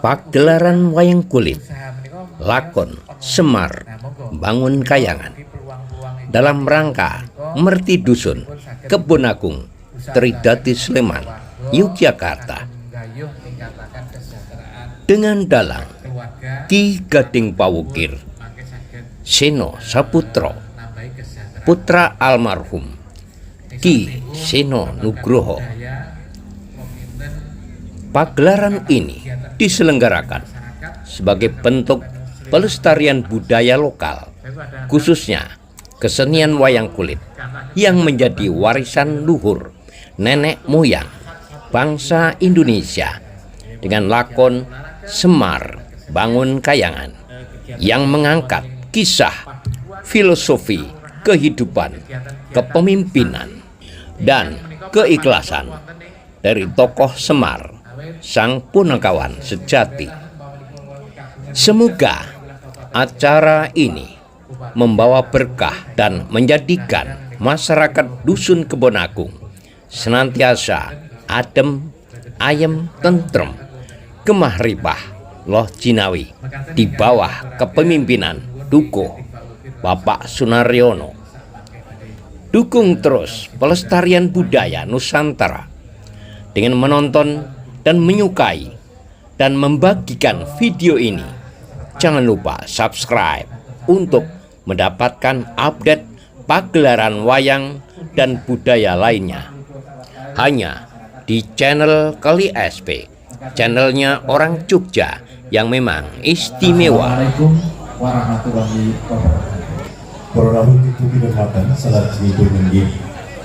Pagelaran wayang kulit, lakon, semar, bangun kayangan dalam rangka Merti Dusun, Kebon Agung, Tridati Sleman, Yogyakarta, dengan dalang Ki Gading Pawukir, Seno Saputro, putra almarhum Ki Seno Nugroho. Pagelaran ini diselenggarakan sebagai bentuk pelestarian budaya lokal, khususnya kesenian wayang kulit yang menjadi warisan luhur nenek moyang bangsa Indonesia, dengan lakon Semar Bangun Kayangan yang mengangkat kisah, filosofi, kehidupan, kepemimpinan, dan keikhlasan dari tokoh Semar, sang punakawan sejati. Semoga acara ini membawa berkah dan menjadikan masyarakat Dusun Kebon Agung senantiasa adem, ayem, tentrem, gemah ripah, loh jinawi di bawah kepemimpinan Dukuh Bapak Sunaryono. Dukung terus pelestarian budaya Nusantara dengan menonton dan menyukai dan membagikan video ini. Jangan lupa subscribe untuk mendapatkan update pagelaran wayang dan budaya lainnya hanya di channel Kali SP, channelnya orang Jogja yang memang istimewa. Assalamualaikum warahmatullahi wabarakatuh. Para itu kinurmatan salajengipun inggih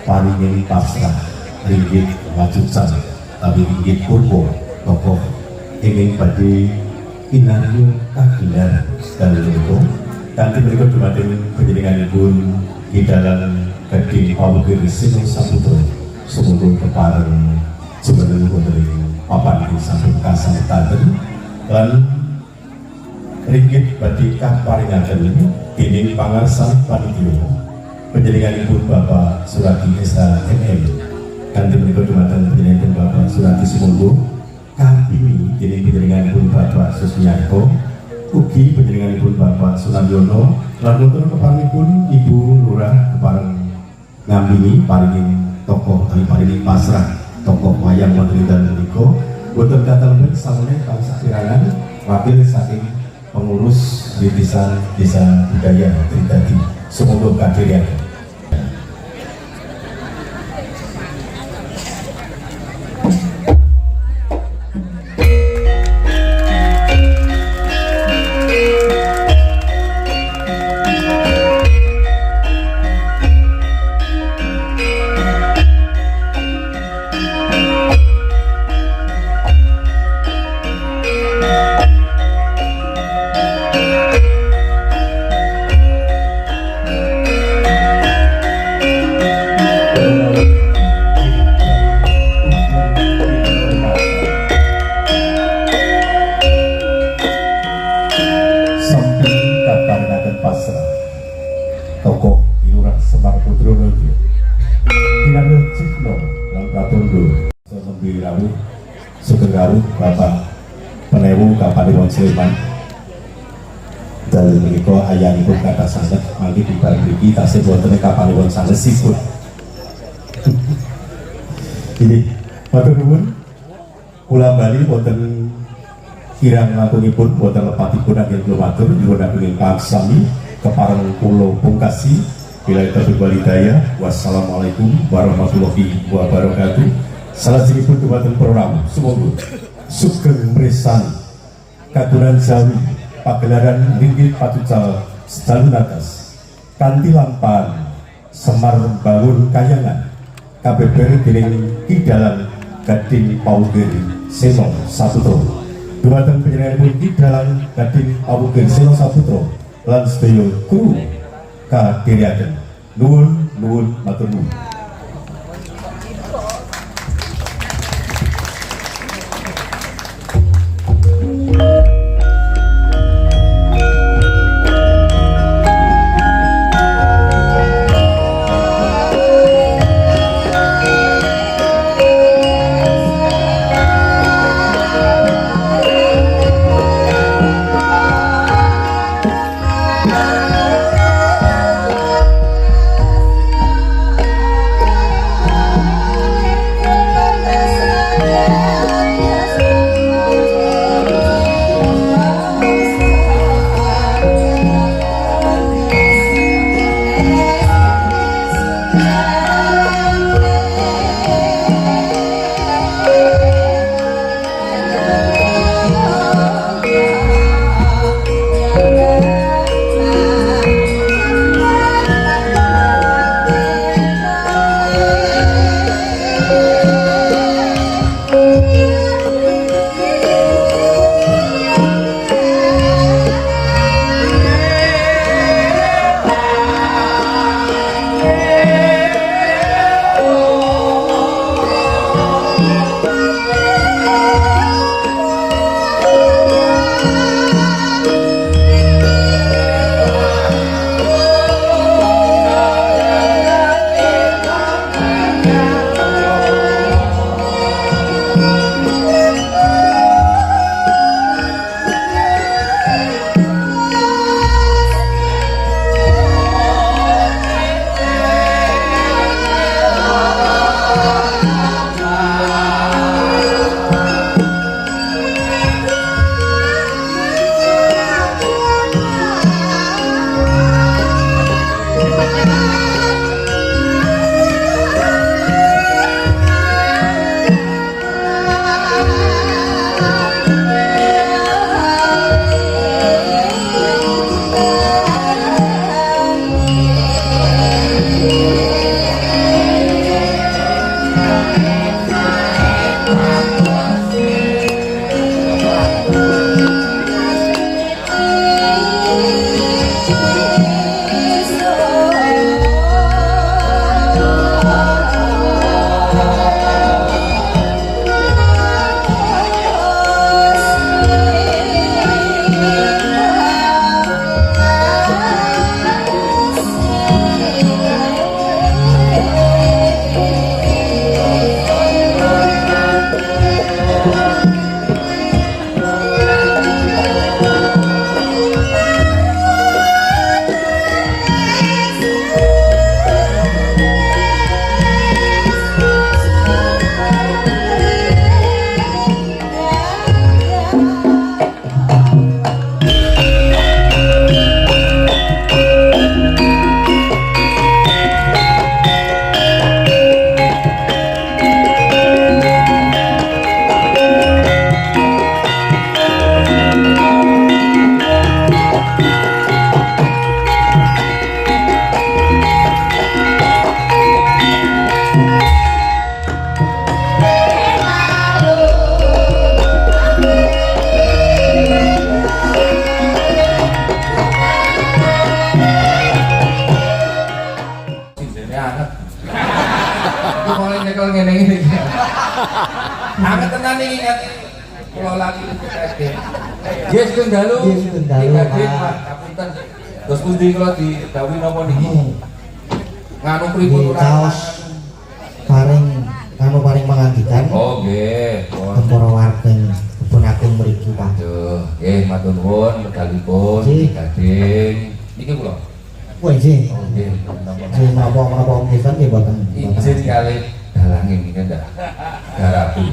paringin pasrah ringgit majusan tapi ringgit purwo tokoh ingin badhe inario kagelar dalem kanthi menika dumateng panjenenganipun di dalam Gading Pawukir Seno Saputro sumangga kepareng jumeneng wonten ing papan ing sampun kasametaken lan ringgit badhe kaparingaken dening pangarsa panitia panjenenganipun Bapak Surati Esa MM. Kanthi menika dumateng panjenenganipun Bapak Surati Sumangga kabimi dening panjenenganipun Bapak Susmiyarto, ugi panjenenganipun Bapak Sunaryono lan wonten keparingipun Ibu Lurah kepareng ngambingi paringing tokoh kali paringing pasrah tokoh wayang wonten ing dalem menika boten katalebet samune bangsa kirangan wakil saking pengurus di desa budaya Tridati. Semoga kadiriaken. Tokoh Lurah Semar Putronojo Dinano Cikno lan Pratondo Sembi Rawuh Sugeng Rawuh Bapak Penewu Kapanewon Sleman dalem menika ayanipun kathah sanget mangke dibareng mriki tasih wonten Kapanewon sanesipun. Ini matur nuwun kula bali wonten kirang langkungipun wonten lepatipun anggen kula matur nyuwun ageng pangsami kepareng kula pungkasi wilayah Taufiq Walhidayah. Wassalamualaikum warahmatullahi wabarakatuh. Salajengipun dumateng program sumangga sugeng mresan kagunan jawi pagelaran ringgit patucal sedalun atas kanthi lampan Semar Bangun Kayangan kabeber dening Ki Dalang Gading Pawukir Seno Saputro. Dumateng panjenenganipun Ki Dalang Gading Pawukir Seno Saputro lan sedaya kru kadiriaken. Nuwun matur nuwun. Mulai nyekel ngene iki. Anget tenan iki ingat. Kula lagi PKD. Yes Kendalu. Yes, Kendalu, PKD Pak. Pak. Kapunten. Terus pundi kula didhawuhi napa niki? Nganu pripun Di ora? kaos paring mengagikan Oh nggih. Pun. para warga kebon agung mriki Pak. Aduh, nggih matur nuwun medalipun Nggih. gading. Niki kula. Wah nggih. Oh nggih. Napa? Nggih napa mriki nggih boten. Izin kali dalang ini kan ndak garapi.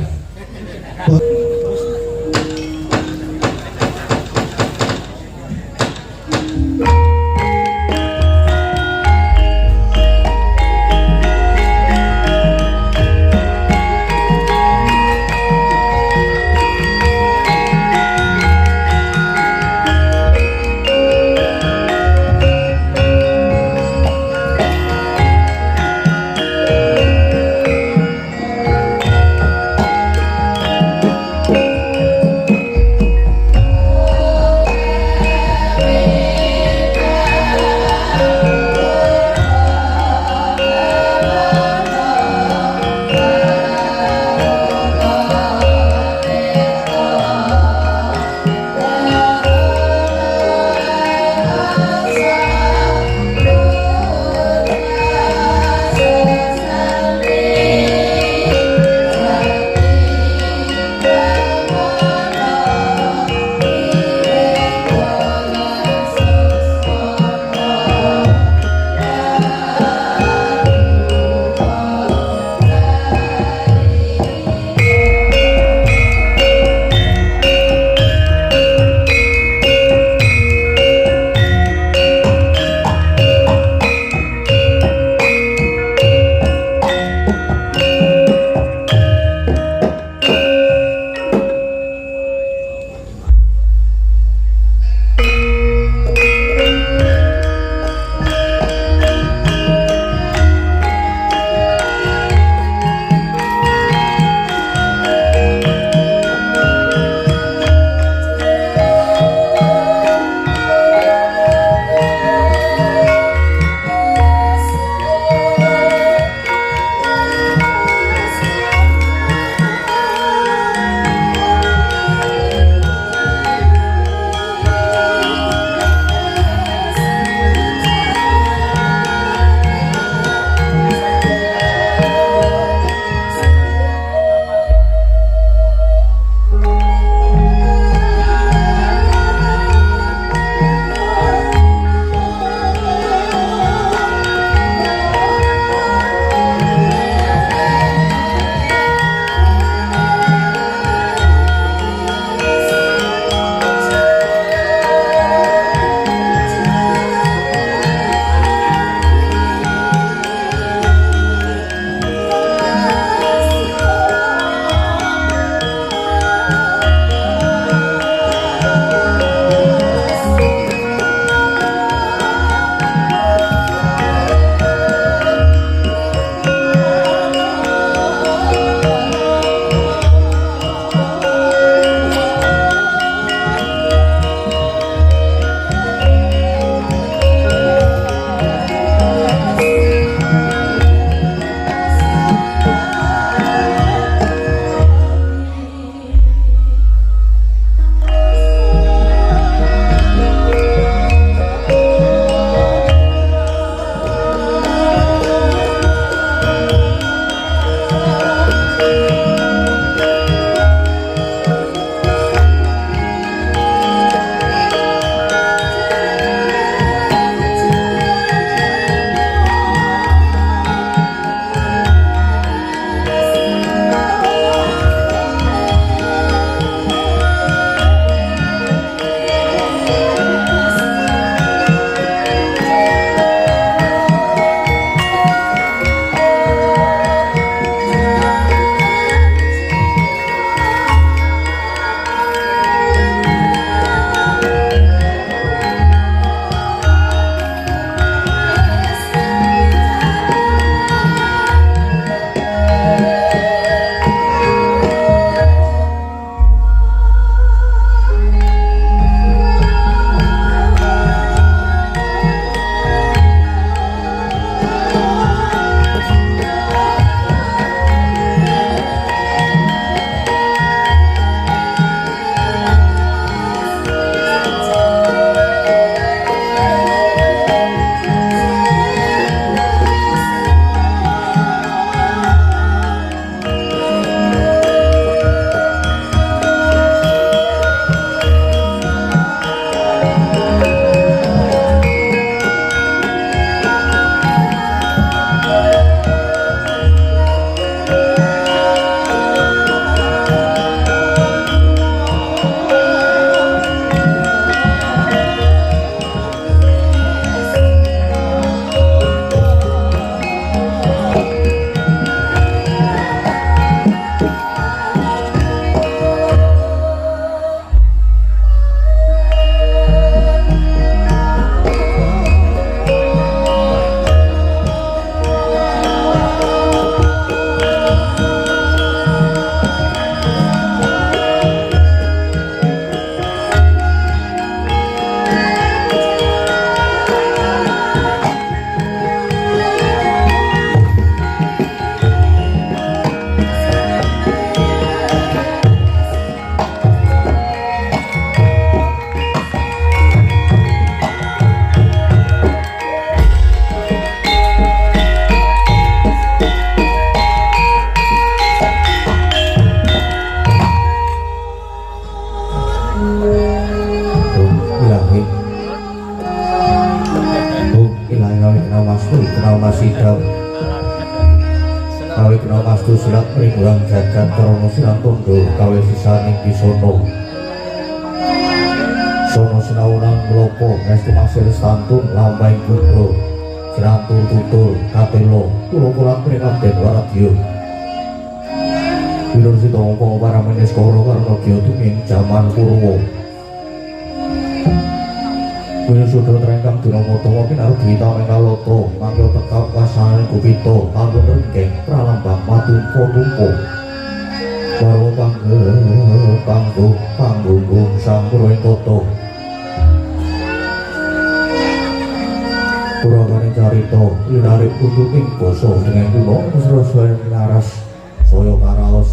ilahi ilahi ngawi kenal mastu kenal masidam kawi kenal mastu silat meringulang jagat karono silang tondo kawi sisaning bisono sono sinawunang melopo estu masir stantun lambaing kudo sirantur tutur katelo kulo-kulan peringabden waradyo Wilur sito ngomong para meneskoro karena tuming jaman purwo Wilur sudah terengkang dina motomo pinaru gita mengaloto mangkil tekap kasahan kupito tanggung renggeng pralambang matumpo-tumpo Waro panggung sang purweng toto Purwakane carito linarik kututing boso dengan kuno mesra-mesra minaras Soyo karaos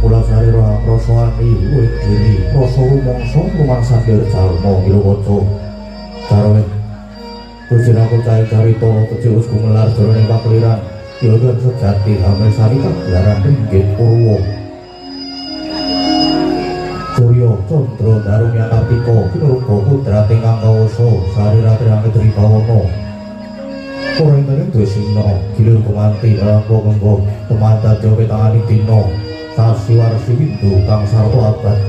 Mula sari rosoani luwih diri rasa rumangsa rumangsa jalma Wilowaca Jarwe Kusinaku cai carita kecius gumelar jroning pakliran Yogan sejati hamil sari kagelaran ringgit purwo Surya Candra Darung Yanartika Kinurga putrate Ngangkawasa sari ratirane Tribawana Ora ingkang dosina gilir kumanti rangka kengko temandat jowe tangani dina sasi warsi windu kang sarta abad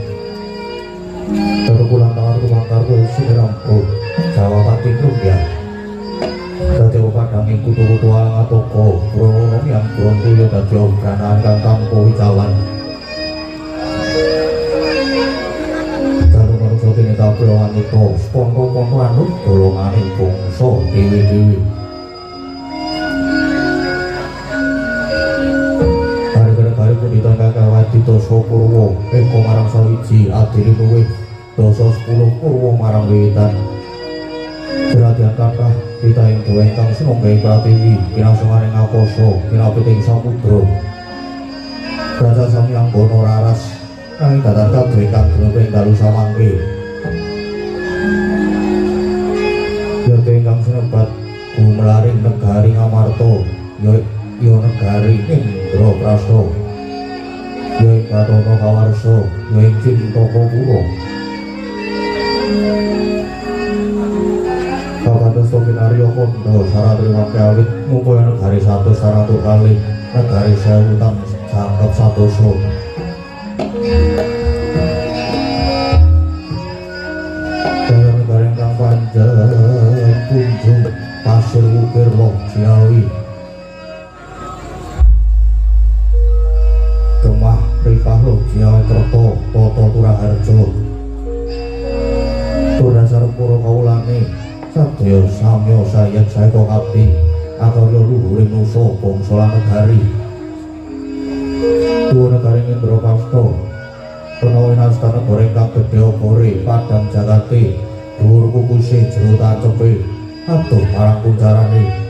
terpulang tangan kumangkarku sinirampu Jawa Pati Trumbya dadi padhanging kutu-kutu alang atoko Purwono yang Brontuyo dadi obrangan kang tampa wicalan karo manusa kene kabeh wanita sponto-ponto anut golonganing bangsa dewi-dewi Punita kakawati dosa Purwo Eko marang sawiji adiri luwih dosa 10 Purwo marang wiwitan Perhatian kakah kita yang dua ingkang sinonggaing pratiwi kinangsunganing ngakoso kinapiting samudra Raja Samyang Bono Raras nanging datar kadhe kadhe dalu samangke Yate ingkang sinebat gumelaring negari Ngamarta ya negari Indra Prasta Yai Katono Kawarso, Yai Cintoko Puro Kapados Tokinario Kondo, Saratri Wakyawit Mumpaya negari satu saratu kali Negari sewutan jangkep satu so Kaya negari kang panjang Punjung Pasir Ukir Loh Ciawi Kemah Rikah Loh Ciawi Kerto Toto Turaharjo Tudasar Pura Kaulani Satya Samyo Sayat Saito Kapti Akarya Luhuring Nuso Bangsa Negari Dua negari Indra Pasto Penawi Nastana Goreng Kang Gedhe Opore Padang Jagate Dhuwur Kukuse Jero Tacepe Atuh Marang Kuncarane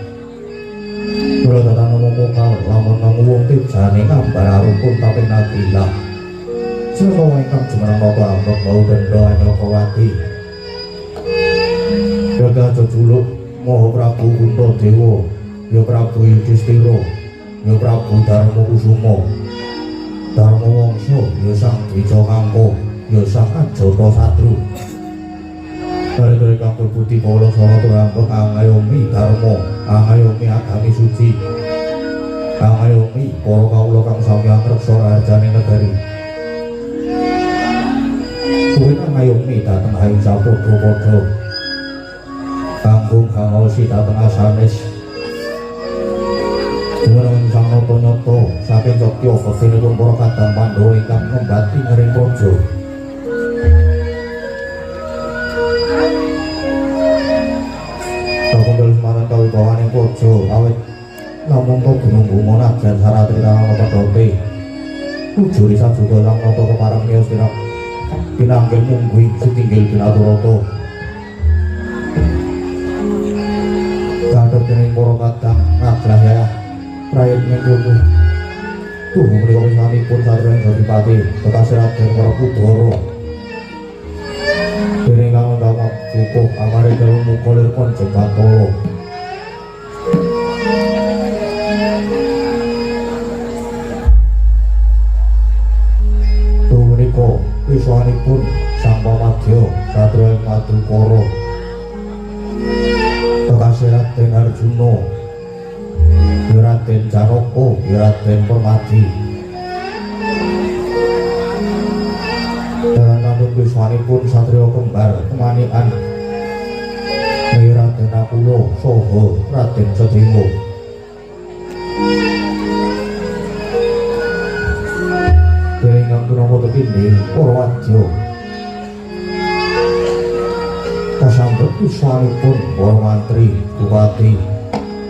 Mula datang ngomong-ngomong lamun ngamu wong tijane kambar arumpun tapi nadilah Sila ingkang jumeneng nata amrok bau denda Anyokawati Jaga jejuluk Maha Prabu Kuntadewa Ya Prabu Yudhistira Ya Prabu Darma Kusuma Darma Wangsa Ya Sang Dwija Kangka Ya Sang Anjata Satru Dari Kangkul Putih Kala Sara Turambek Angayomi Dharma Angayomi Agami Suci Angayomi para kawula kang samya ngreksa raharjane negari Kuwi angayomi dhateng hayung sapadha-padha Kanggung hangosi dhateng asanes Jumeneng sang nata-nyata saking Setya bektinipun para kadang Pandhawa ingkang ngembati ngering praja kawibawaning praja awit namung gunung Bumonak jan Saratri Rangana Pedhote ujuri sajuga sang nata keparang miyos pinanggil mungguing sitinggil binaturata kandhep dening para kadang ngaglah ya prayit mengkono tuh menika wisanipun satriya Adipati Bekasi Raden Werkudara dening kang ndamel cukup amare dalu mukalir konjeng Batara Wiswanipun Sang Pamadya Satria ing Madukara kekasih Raden Arjuna Raden Janaka Raden Permadi dan namun wiswanipun Satria Kembar Kemanikan Raden Nakula saha Raden Sedema ingkang punapa tekine para wadya kasambet wiswanipun para mantri bupati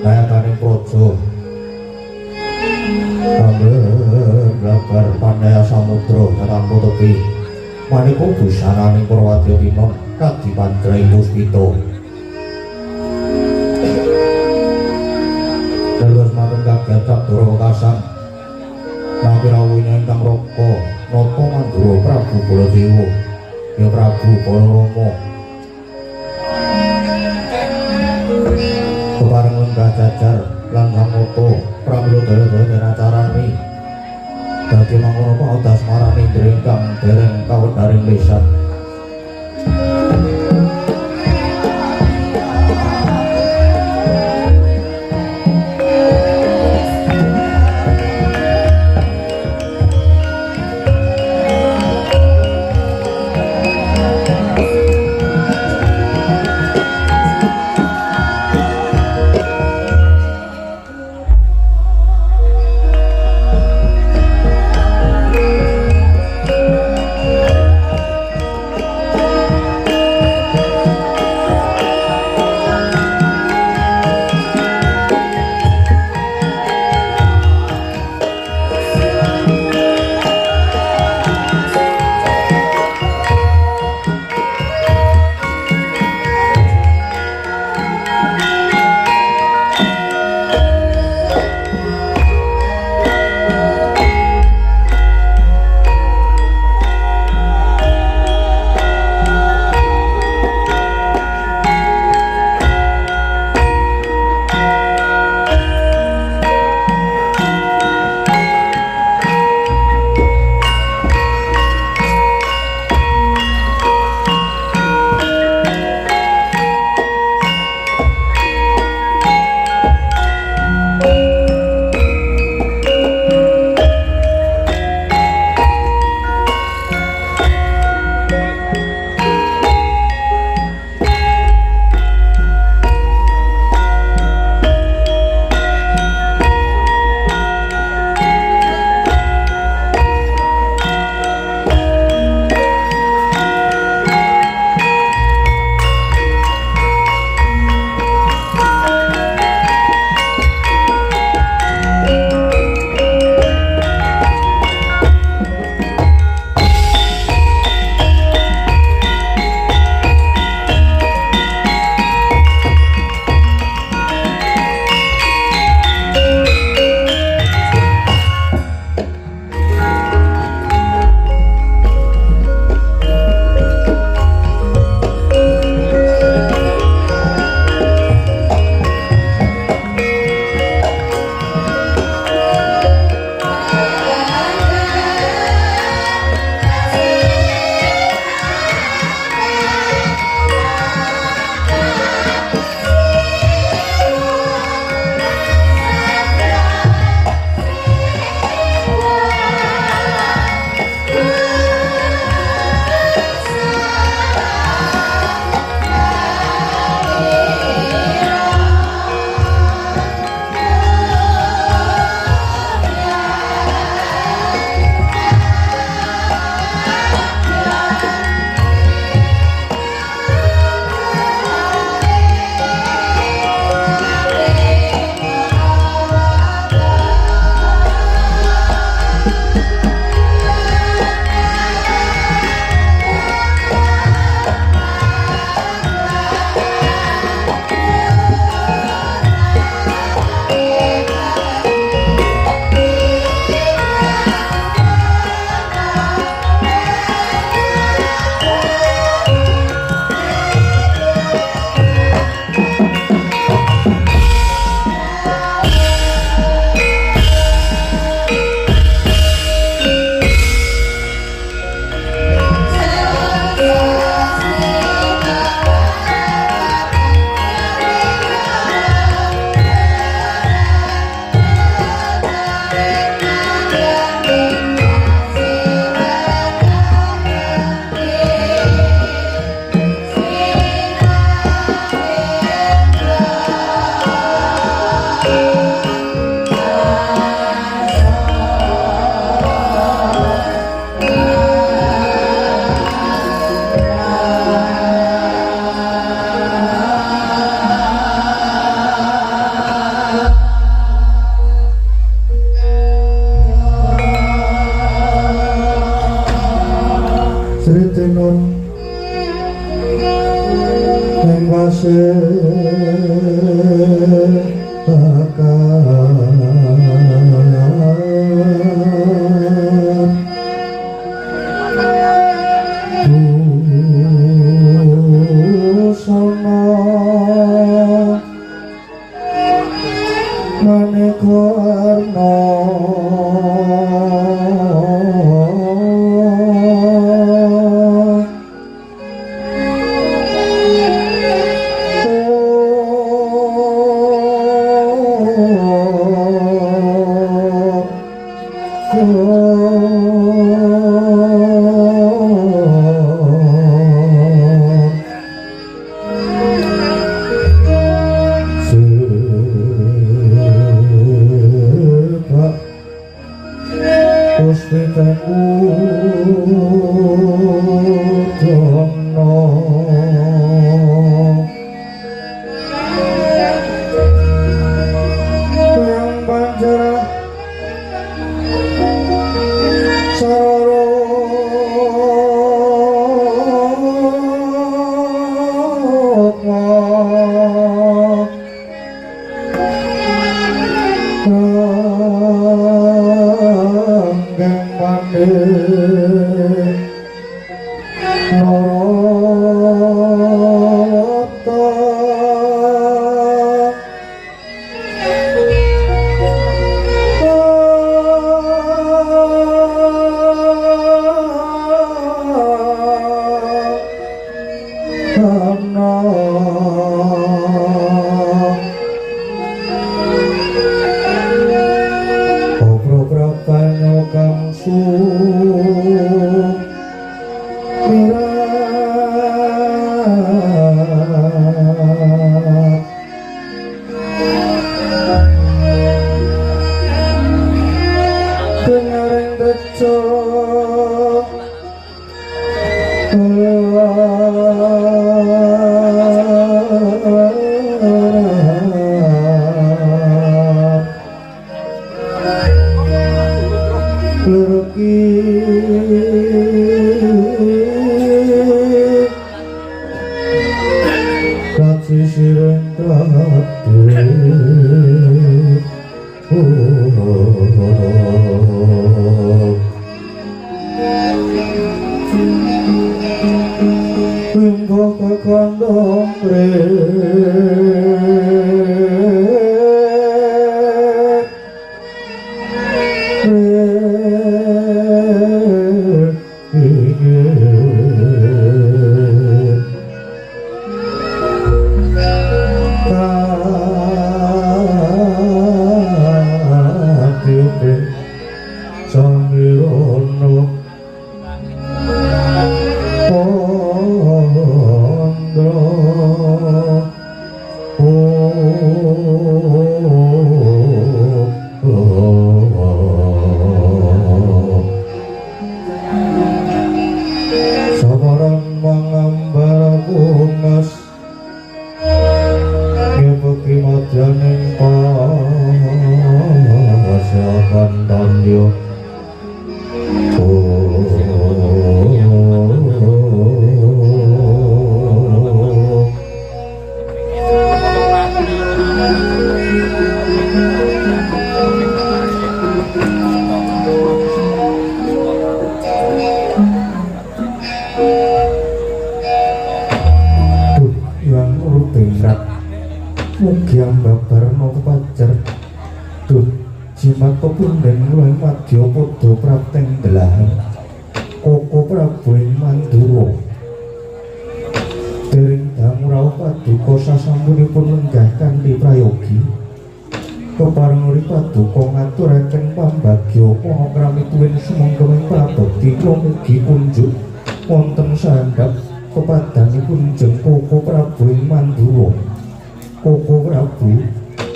nayakaning praja Blabar Pandaya Samudra tanpa tepi manika busananing para wadya tinon kadimandraing puspita dados matur kaget Sabdara Wekasan Nabi rawuhnya ingkang raka nata Mandura Prabu Baladewa ya Prabu Balarama kepareng lenggah jajar lan samata pramila daya-daya dinacarani dadi mangkono paudas marani ingkang dereng kawedharing lisan Sritinon ing wase busana maneka warna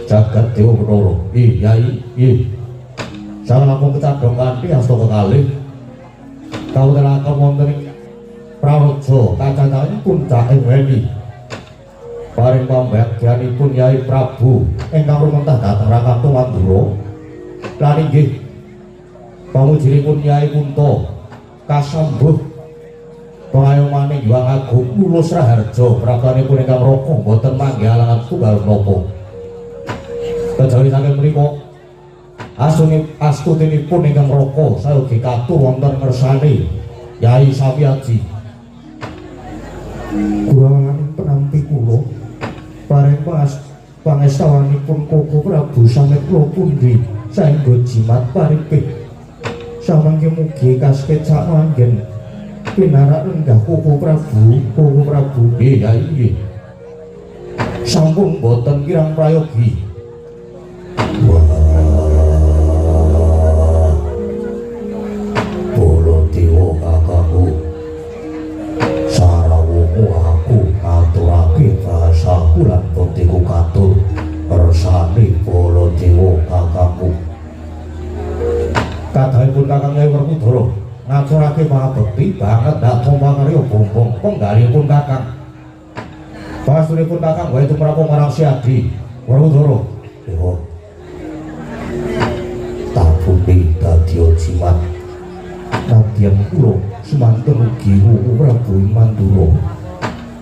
jagat dewa Bathara. Yai, salah aku kecadhong kanthi asta kekalih kawontenaken wonten ing prawaja kacancaning puncak ing Weni. Paring pambagyanipun Yai Prabu ingkang rumentah dhateng Rakanto Mandura. Lan inggih pamujinipun Yai Kunto kasambuh pangayomane Hyang Agung lulus raharja prabtanipun ingkang raka boten manggih alangan tunggal menapa. Kejawi saking menika astutinipun ingkang raka sayogi katur wonten ngersane Yai Sampyaji. Kulawarganing penampi kula paring pangestawanipun Koko Prabu samet kula pundi saengga jimat paripik samangke mugi kasket sakmanggen pinarak lenggah Koko Prabu nggih Yai sampun boten kirang prayogi. Baladewa kakangku sarawuhmu aku ngaturake bahasaku lan buktiku katur kersane Baladewa kakangku. Kadangipun Kakang Nyai Werkudara ngaturake pangabekti banget dhateng pangarya bombong penggalipun Kakang. Pasturipun Kakang wae tumrap marang Siadi Werkudara. Dewa tabuhe dadi jimat nadyan kula semanten ugi Prabu Mandura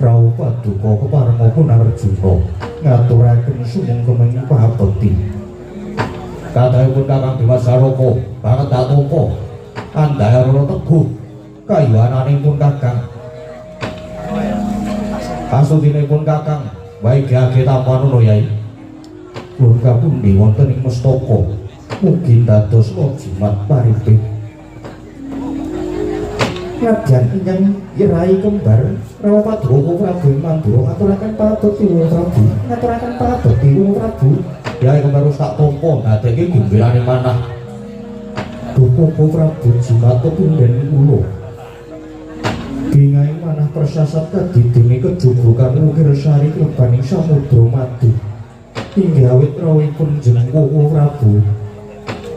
rawuh paduka keparenga Punarjuna ngaturaken sumengkeming pangabekti. Kadangipun Kakang Dewas Saraka banget atumpa andhara teguh kayuwananipun Kakang. Asutinipun Kakang wae gage tampanuna Yai. Kula kapundi wonten ing mestaka mugi dados jimat paripik. Nadyan ingkang irai kembar rawuh paduka Prabu Mandura ngaturaken pangabekti Prabu ngaturaken pangabekti Prabu. Yai kembar tak tampa dadekke gembirane manah. Koko Prabu jimat kepunden kula. Bingaing manah persasat kadidene kejublukan ukir sari klebaning samudra madu. Inggih awit rawuhipun jeneng Koko Prabu.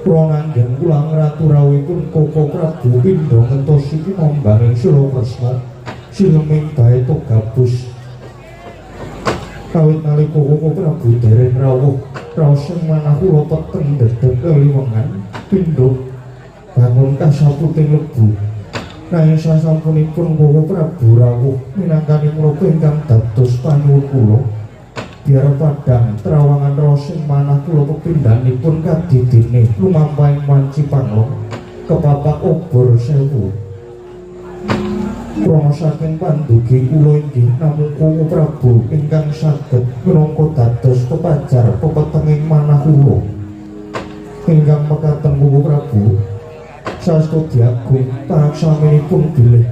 Kula ngandhen kula ngratu rawuhipun Koko Prabu pindha ngentosi pinombanging Sila Kresna sileming bae Togabus. Kawit nalika Koko Prabu dereng rawuh raos manah kula peteng dedeg keliwengan pindha bangun kasaputing lebu. Nanging sasampunipun Koko Prabu rawuh minangkani menapa ingkang dados panuwun kula biar padang trawangan rosing manah kula pepindhanipun kadidine lumampahing wanci panglong kepapak obor sewu. Krana saking pandugi kula inggih namung Koko Prabu ingkang saged minangka dados pepajar pepetenging manah kula. Ingkang mekaten Koko Prabu saestu diagung pangaksaminipun bilih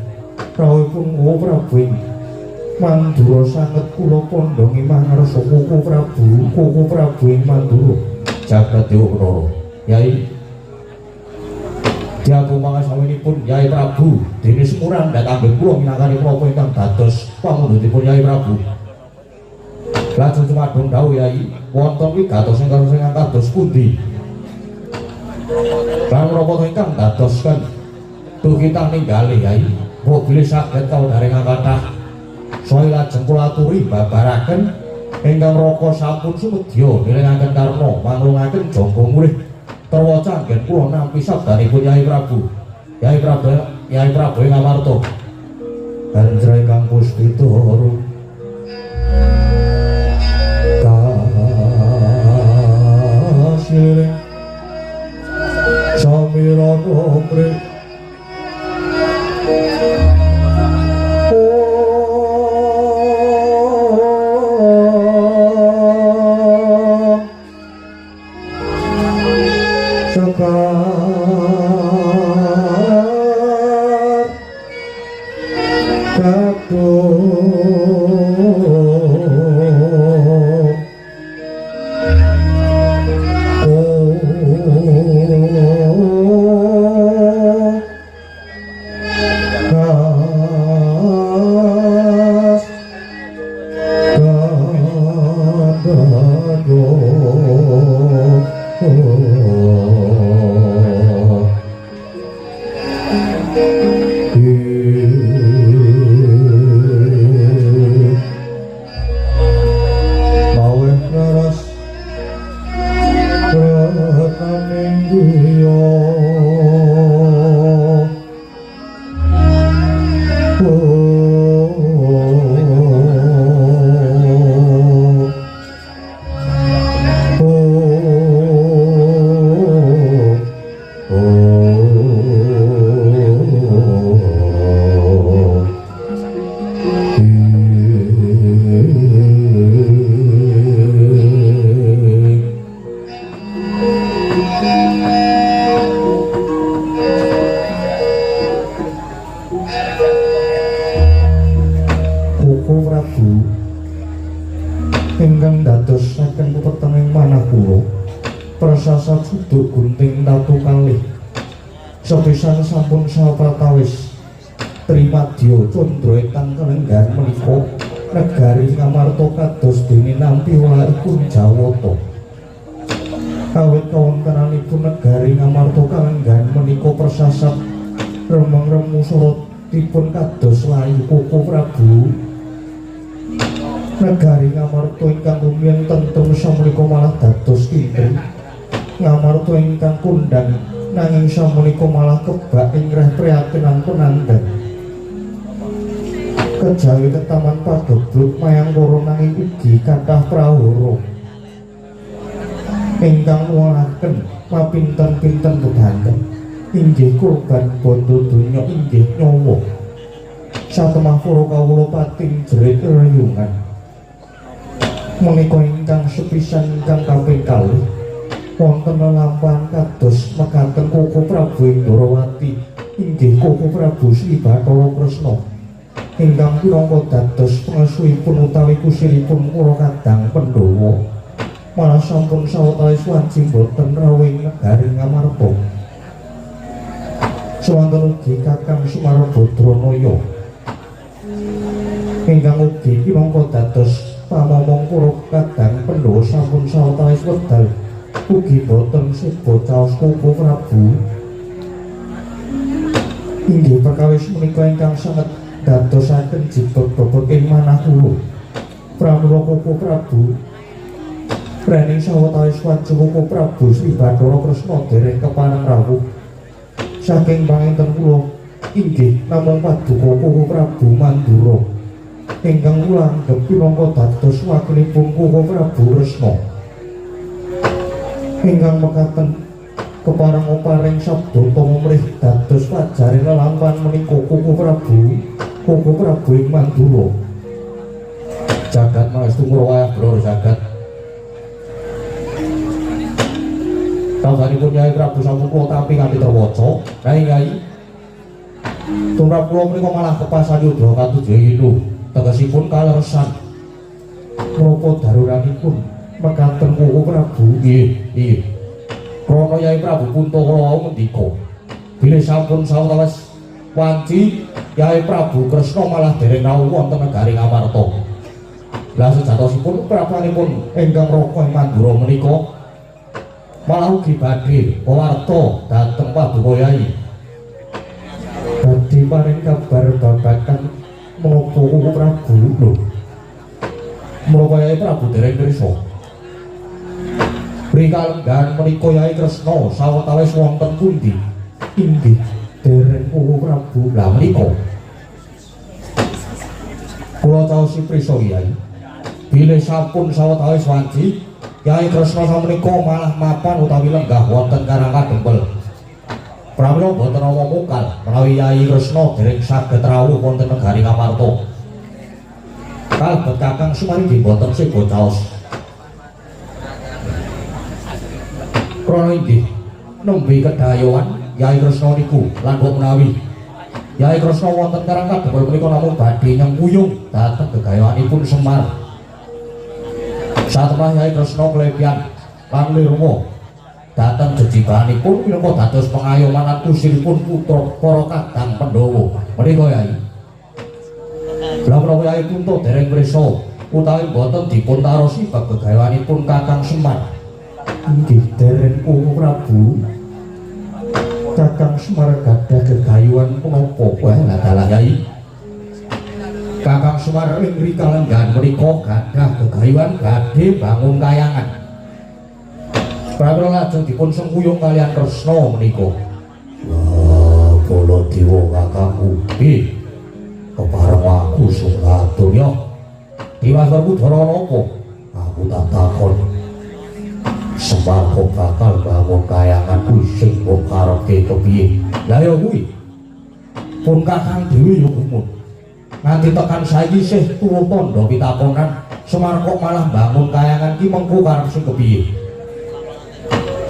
rawuhipun Koko Prabu Mandura sanget kula pondhongi mangarsa Koko Prabu ing Mandura jagat Dewa Batara. Yai diagung pangaksaminipun Yai Prabu dene semuran dhateng kula minangkani menapa ingkang dados pamundhutipun Yai Prabu. Lajeng sumadong dawuh Yai wonten wigatos ingkang kados pundi? Lan menapa ingkang dadosken tukitang ninggali Yai kok bilih saged kawedharengan kathah soe lajeng kula aturi babaraken ingkang raka sampun sumedya nirengaken karna manglungaken jangka murih terwaca anggen kula nampi sabdanipun Yai Prabu ing Amarta Ganjra ingkang Puspita kasih Samira Nomre Oh Prabu ingkang dados saking pepetenging manah kula prasasat suduk gunting tatu kalih sepisan sampun sawetawis Trimadya Candra ingkang kalenggan menika negari Ngamarta kados dene nampi walaipun Jawata awit kawontenanipun negari Ngamarta kalenggan menika prasasat remeng-remu sorotipun kados layu Koko Prabu negari Ngamarta ingkang rumiyin tentrem samenika malah dados kinten Ngamarta ingkang kondang nanging samenika malah kebak ingreh priyatinan penandang kejawi ketaman pagebluk mayangkara nanging ugi kathah prahara ingkang nuwuhaken mapinten-pinten bebanten inggih kurban bondo donya inggih nyawa satemah para kawula pating jerit reyungan menika ingkang sepisan ingkang kaping kalih wonten lelampahan kados mekaten Koko Prabu Indrawati inggih Koko Prabu Sri Bathara Kresna ingkang pirangka dados pengasuhipun utawi kusiripun kula kadang Pandhawa malah sampun sawetawis wanci boten rawuh negari Ngamarta swanten ugi Kakang Sumarabadranaya ingkang ugi pirangka dados pamomong kula kadang Pandhawa sampun sawetawis wekdal ugi boten sida caos Koko Prabu inggih perkawis menika ingkang sanget dadosaken jiput bebeking manah kula pramila Koko Prabu rening sawetawis wanci Koko Prabu Sri Bathara Kresna dereng kepareng rawuh saking panginten kula inggih namung paduka Koko Prabu Mandura ingkang kula anggep pirangka dados wakilipun Koko Prabu Kresna ingkang mekaten kepareng oparing sabda tama mrih dados pajaring lelampahan menika Koko Prabu ing Mandura jagat maestu ngrawayah bror jagat tanggalipun Nyai Prabu sampun kula tampi kanthi terwaca Nyai tumrap kula menika malah kepasayudha katujuh tegesipun kaleresan menapa daruranipun mekaten Koko Prabu nggih krana Nyai Prabu Puntawa ngendika bilih sampun sawetawis wanci Nyai Prabu Kresna malah dereng rawuh wonten negari Ngamarta lah sejatosipun prapanipun ingkang Raka Mandura menika malah ugi badhe pawarta dhateng Paduka Yai badhe paring kabar babagan menapa Koko Prabu lho menapa Nyai Prabu dereng pirsa Prikalenggan menika Nyai Kresna sawetawis wonten pundi inggih dereng Koko Prabu lah menika kula caosi prisa Kyai bilih sampun sawetawis wanci Nyai Kresna samenika malah mapan utawi lenggah wonten Karangkadempel pramila boten nama mungkal menawi Nyai Kresna dereng saged rawuh wonten negari Ngamarta kalebet Kakang Sumaringgi boten sida caos krana inggih nembe kedayoan Nyai Kresna niku lan kok menawi Nyai Kresna wonten Karangkadempel menika namung badhe nyengkuyung dhateng gegayoanipun Semar satemah Nyai Kresna klepian lan lirma dhateng jejibanipun minangka dados pengayoman lan kusiripun putra para kadang Pandhawa menika Nyai lha menapa Nyai Punta dereng prisa utawi boten dipun tarosi bab gegayoanipun Kakang Semar inggih dereng Koko Prabu Kakang Semar gadah gegayuhan punapa wae dalah Nyai Kakang Semar ing Prikalenggan menika gadah gegayuhan badhe bangun kayangan pramila lajeng dipun sengkuyung kaliyan Kresna menika wah Baladewa kakangku nggih kepareng aku sungaturya Dimas Werkudara napa aku tak takon Semar kok bakal bangun kayangan kuwi sing mbok karepke kepiye lha ya kuwi pun kakang dhewe ya gumun nganti tekan saiki isih tuwa tandha pitakonan Semar kok malah bangun kayangan ki mengko karep sing kepiye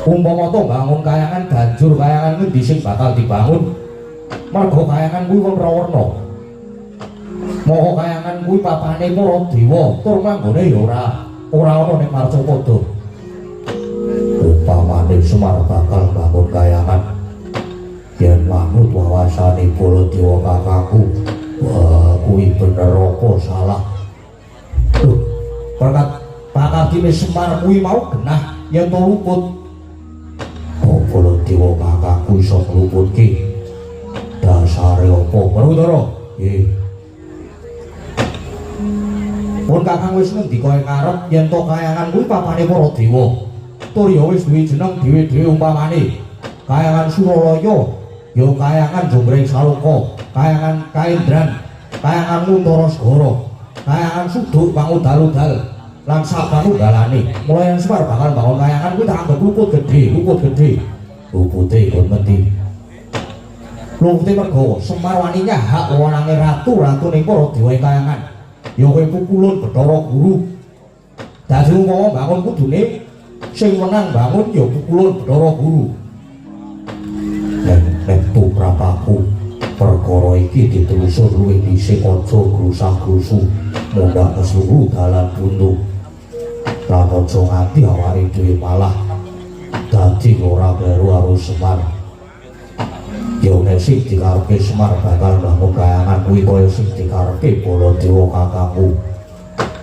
umpama to bangun kayangan banjur kayangan ngendi sing bakal dibangun mergo kayangan kuwi wong rawana Maha kayangan kuwi papane para dewa, tur manggone ya ora ana ning Marcapada. Upamane Semar bakal bangun kayangan yen manut wawasane Baladewa kakangku, wah kuwi bener apa salah. Duh, berkat pakatine Semar kuwi mau genah yen to luput. Kok Baladewa kakangku iso ngluputke? Dasare apa, Baratara? Nggih. Pun kakang wis ngendika ing ngarep yen to kayangan kuwi papane para dewa. Tur ya wis duwe jeneng dhewe-dhewe umpamane. Kayangan Suralaya, ya kayangan Jombreng Saloka, kayangan Kaendran, kayangan Muntara Segara, kayangan Suduk Pangudal-udal, lan sapanunggalane. Mulai yang Semar bakal bangun kayangan kuwi tak anggap luput gedhe. Lupute kon menti. Lupute mergo Semar wani nyahak wewenange ratu ning para dewa kayangan. Ya kowe pukulun Bathara Guru. Dadi umpama bangun kudune sing menang bangun ya pukulun Bathara Guru. Nek tuprapaku perkara iki ditelusur luwih dhisik aja grusah-grusu mundhak kesuruh dalan buntu. Lan aja nganti awake dhewe malah dadi ora kleru karo Semar. Ya nek sing dikarepke Semar bakal bangun kayangan kuwi kaya sing dikarepke Baladewa kakangku.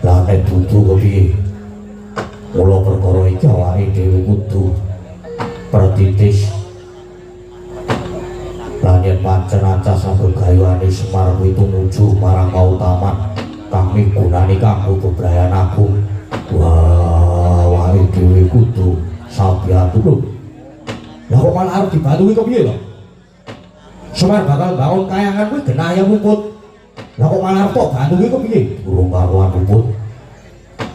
Lah nek dudu kepiye? Mula perkara iki awake dhewe kudu pertitis. Lan yen pancen ancas gayuane Semar kuwi tumuju marang kautaman kang migunani kanggo bebrayan agung. Wah, awake dhewe kudu sabiatu lho. Lah kok malah arep dibantu iki kepiye to? Semar bakal bangun kayangan kuwi genah ya luput. Lah kok malah arep bantu iki kepiye? Durung karuan luput.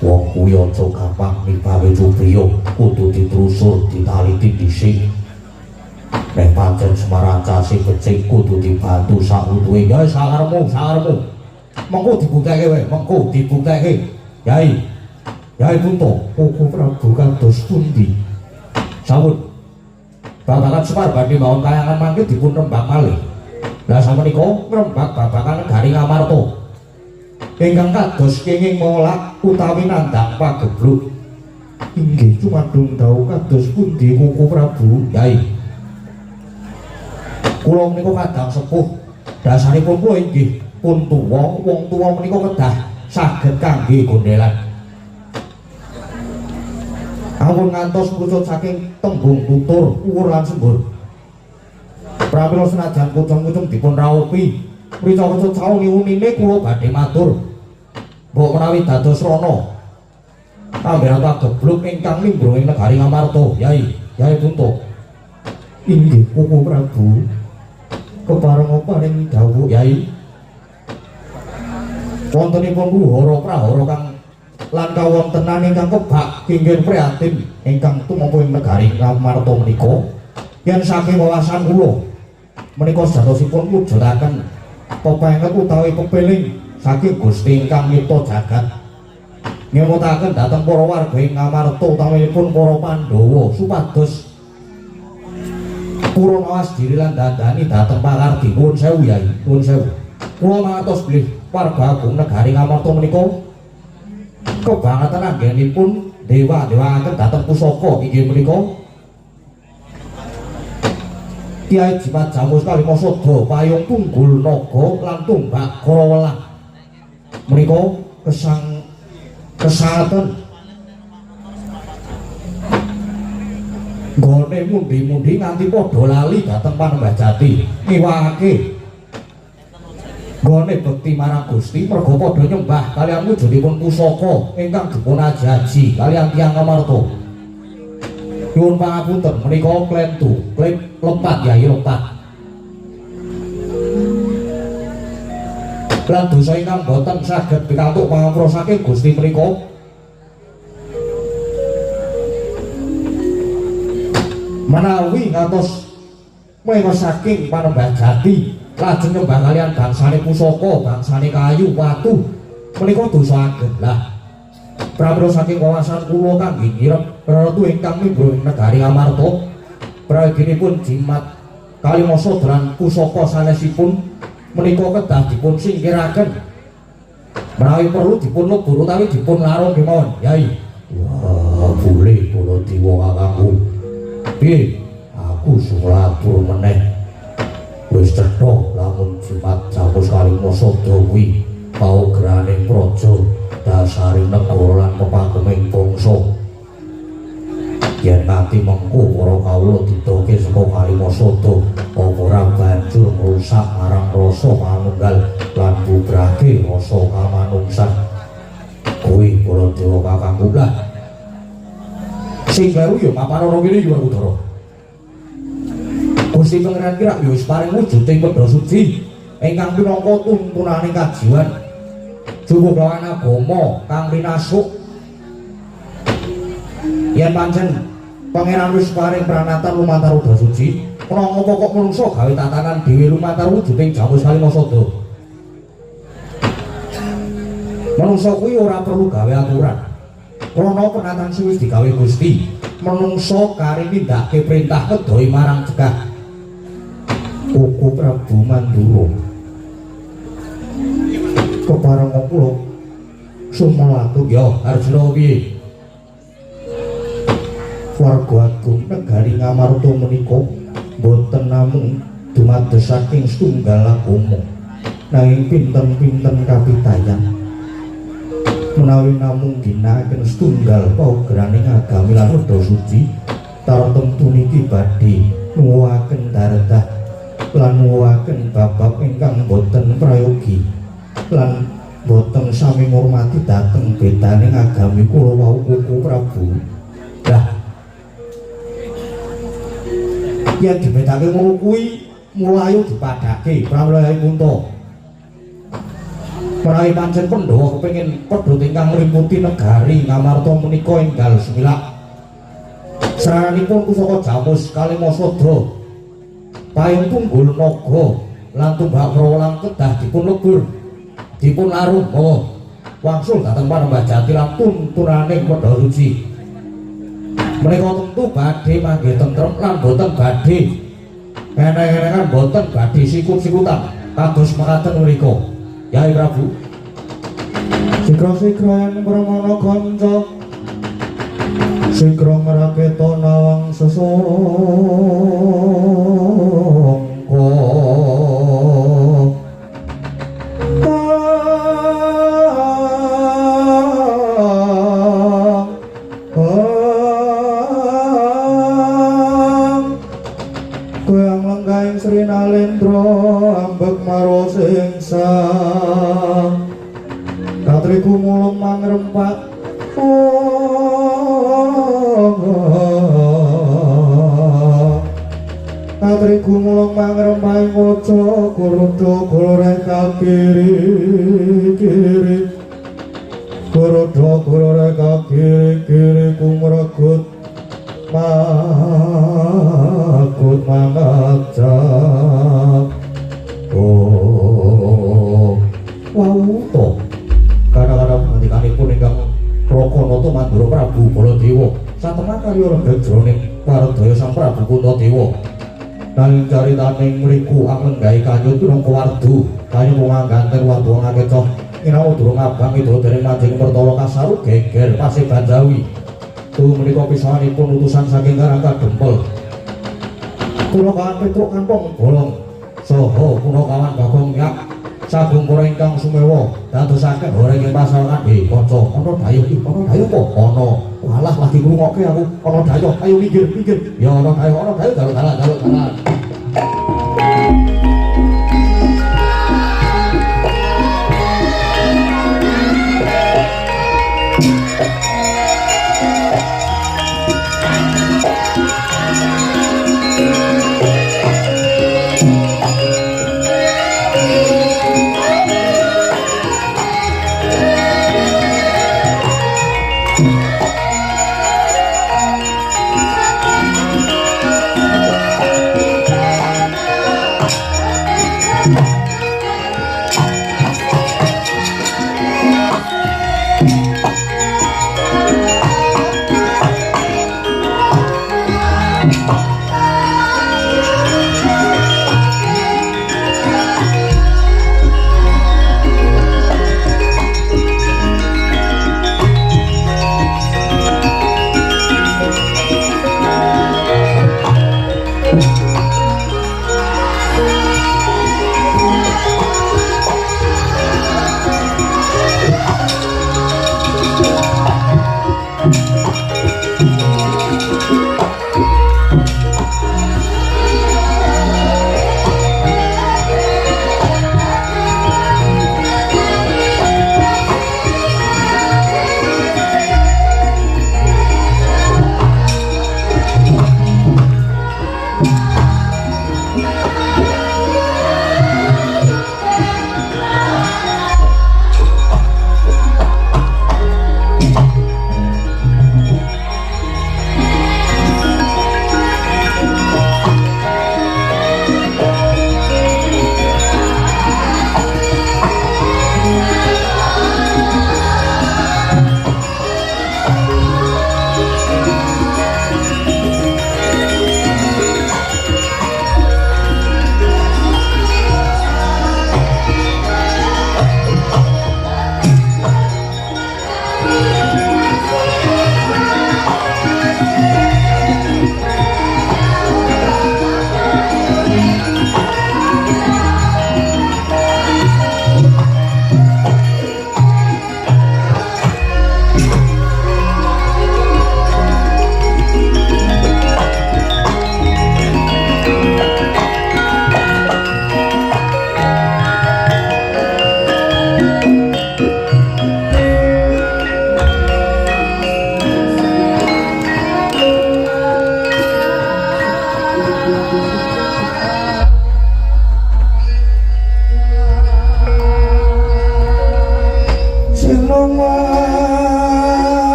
Wong kuwi aja gampang nibawe Cubriya, kudu diterusur ditaliti dhisik. Nek pancen Semar ancase becik kudu dibantu sakutuwe. Ya sakarepmu. Mengko dibuktekke wae, mengko dibuktekke. Yai Punta, Koko Prabu kados pundi? Sampun. Babakan Semar badhe mawon kayangan mangke dipun rembak malih. Lah samenika ngrembak babakan Negari Ngamarta. Ingkang kados kenging molak utawi nandhang pagebluk. Inggih cumadung dawuh kados pundi Koko Prabu? Yai. Kula menika kadang sepuh, dasaripun kula inggih pun tuwa, wong tuwa menika kedah saged kangge gondelan. Ampun ngantos pucuk saking tembung tutur, uwur lan sembur. Pramila senajan kucung-kucung dipun raopi, mrica-mrica sauni-unine kula badhe matur. Mbok menawi dados rana tambah gebluk ingkang nimbrung ing Negari Ngamarta, Yai Punta. Inggih Koko Prabu. Kepareng paring dawuh Yai. Wontenipun prahara kang lan kawontenan ingkang kebak kenging prihatin ingkang tumapa ing Negari Ngamarta menika. Yen saking wawasan kula menika sedosipun mujudaken pepenget utawi pepeling saking Gusti ingkang nyipta jagat. Ngemutaken dhateng para warga ing Ngamarta utaminipun para Pandhawa supados purun awas diri lan dandani dhateng pakardi. Nuwun sewu Yai, nuwun sewu. Kula mangertos bilih warga agung Negari Ngamarta menika kebangetan anggenipun dewa-dewaaken dhateng pusaka inggih menika Kyai Jimat Jamus Kalimasada, Payung Tunggul Naga lan Tumbak Karawelang. Menika kesangaten nggone mundi-mundi nganti padha lali dhateng Panembah Jati ngiwake nggone bekti marang Gusti merga padha nyembah kaliyan wujudipun pusaka ingkang dipun aji-aji kaliyan tiyang Ngamarta. Nyuwun pangapunten menika klentu klip lepat Yai lepat. Lan dosa ingkang boten saged pikantuk pangampura saking Gusti menika menawi ngantos mewah saking Panembah Jati lajeng nyembah kalian bangsane pusaka, bangsane kayu, watu menika dosa ageng. Lah pramila saking wawasan kula kangge nyirep ratu ingkang nimbrung Negari Ngamarta praginipun Jimat Kalimasada lan pusaka sanesipun menika kedah dipun singkiraken Menawi perlu dipun lebur utawi dipun larung kemawon, Yai. Wah, boleh kula dewa kakangku. Piye? Aku sulatur meneh. Wis cetha lamun Jimat Jamus Kalimasa kuwi paugraning praja dasaring negara lan pepakeming bangsa. Yen nganti mengko para kawula didoke saka Kalimasada apa ora banjur ngrusak marang rasa manunggal lan bubrake rasa kamanungsan. Kuwi para dewa kakangku lah. Sing baru ya mapan ana kene ya Udara. Gusti Pangeran Kirak ya wis paring wujuding Pedha Suci ingkang minangka tuntunaning kajiwan cukup lawan agama kang rinasuk. Yen pancen Pangeran wis paring pranatan lumantar Pedha Suci, ana ngopo kok menungso gawe tatanan dhewe lumantar wujuding Jamus Kalimasada. Menungso kuwi ora perlu gawe aturan. Krana penatan sing wis digawe Gusti, menungso kari nindakake perintah kedoi marang cekak. Koko Prabu Mandura. Kepareng kula sumelatuk ya Arjuna piye? Warga agung negari Ngamarta menika boten namung dumados saking setunggal agama, nanging pinten-pinten kapitayan. Menawi namung ginakaken setunggal paugraning agami lan Pedha Suci, tartemtu niki badhe nuwuhaken daredah lan nuwuhaken babab ingkang boten prayogi lan boten sami ngurmati dhateng bedaning agami kula wau Koko Prabu. Lah yen dibedake ngono kuwi mulayu dipadhake pramila Kunta. Menawi pancen Pandhawa kepengin padha ingkang ngriputi negari Ngamarta menika enggal semilak. Saranipun pusaka Jamus Kalimasada payung tunggul naga lan tumbak prawalang kedah dipun lebur dipun larung wangsul dhateng Panembah Jati lan tuntunaning Pedha Suci. Menika tentu badhe mangke tentrem lan boten badhe eneng-enengan boten badhe sikut-sikutan kados mekaten menika. Yai Prabu. Sikra-sikra yen pramana kanca sikra ngraketa nawang sesangka. Kuyang lenggahing Sri Nalendra ambek marosing sang katriku mulung mangrempak katriku mulung mangrempak ngoco kurudo kulore kakiri kurudo kulore kakiri kumregut makut mangajak. Wau to kadang-kadang ngendikanipun ingkang Prakanata Mandura Prabu Baladewa satemah kaliya renggeg jroning paredaya Sang Prabu Kuntadewa. Nanging caritaning mriku anglenggahi kanyut minangka wardu kayu mangganten wardu ngakecoh ngirawa durung abang itu dening Manjing Pertara kasarut geger pasih Banjawi. Tuh menika pisanipun utusan saking Karangka Dempel. Kula kawan Petruk Kantong Bolong saha punakawan Bagong Yak sagung para ingkang sumewa dadosaken horeng pasaran kanca ana dayuh iki ana dayuh apa ana walah lagi ngrungokke aku ana dayuh ayo minggir ya ana dayuh dalan.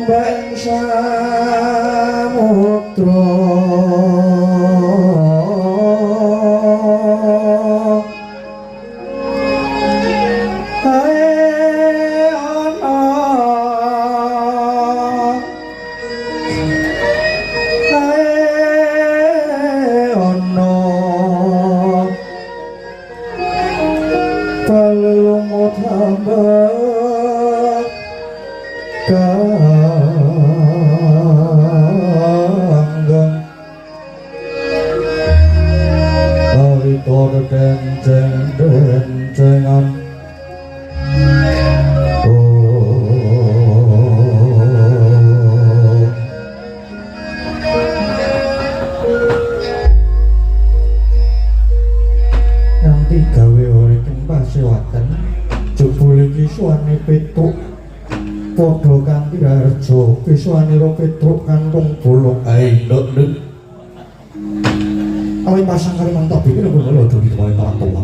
ombak samudra padha kanthi harja piswanira Petruk kantong bolong ae nduk awit pasang kali mantap iki lho lho aja ditemono tua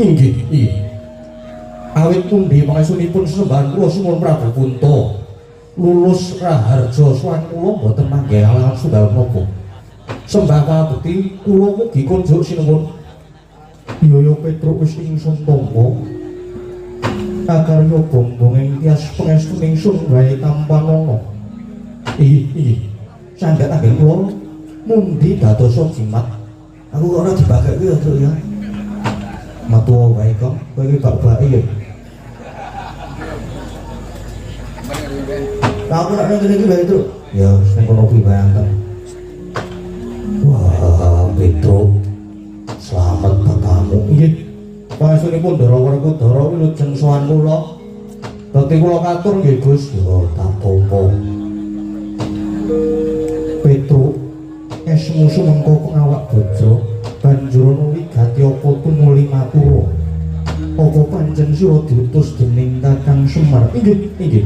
inggih awit pundi pangesunipun sesembahan kula sumun Prabu Punta lulus raharja swan kula boten manggih alangan sundal menapa sembah pabekti kula mugi kunjuk sinuwun iya Petruk wis ingsun tampa akarya bombong ing tias pangestu ingsun wae tanpa nono iki sandhat anggen kula mundi dadosa jimat aku kok ora dibagake ya Truk ya matur wae kok kowe iki bak-bake ya aku nek ngene iki wae Truk ya sing kono kuwi wae anten wah Petruk selamat tatamu iki pangesunipun Ndara Werkudara wilujeng sowan kula. Dadi kula katur nggih Gus, ya tak apa. Petruk esmusu mengko pengawak bojo banjur nuli gati apa tumuli matur. Apa pancen sira diutus dening Kakang Semar? Inggih.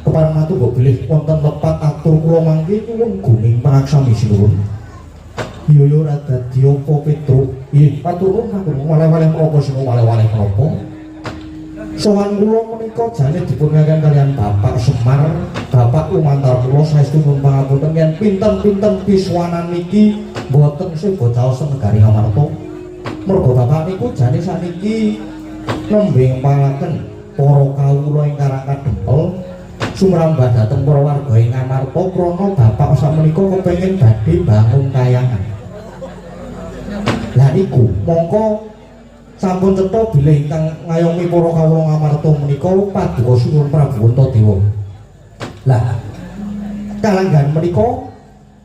Kepareng matur kok bilih wonten lepat atur kula mangke nyuwun guning panaksami sinuwun. Iya ora dadi apa Petruk? Nggih, matur nuwun waleh-waleh menapa sing waleh-waleh menapa? Sowan kula menika jane dipunangken kalian Bapak Semar, Bapak lumantar kula saestu nyuwun pangapunten yen pinten-pinten piswanan niki mboten sida caos negari Ngamarta. Mergo Bapak niku jane saniki nembe ngpalaken para kawula ing Karangkadempel sumrambah dhateng para warga ing Ngamarta krana Bapak sakmenika kepengin badhe bangun kayangan. Lah niku mongko sampun cetha bilih ingkang ngayomi para kawula Ngamarta menika Paduka Suwun Prabu Antadewa. Lah kalanggan menika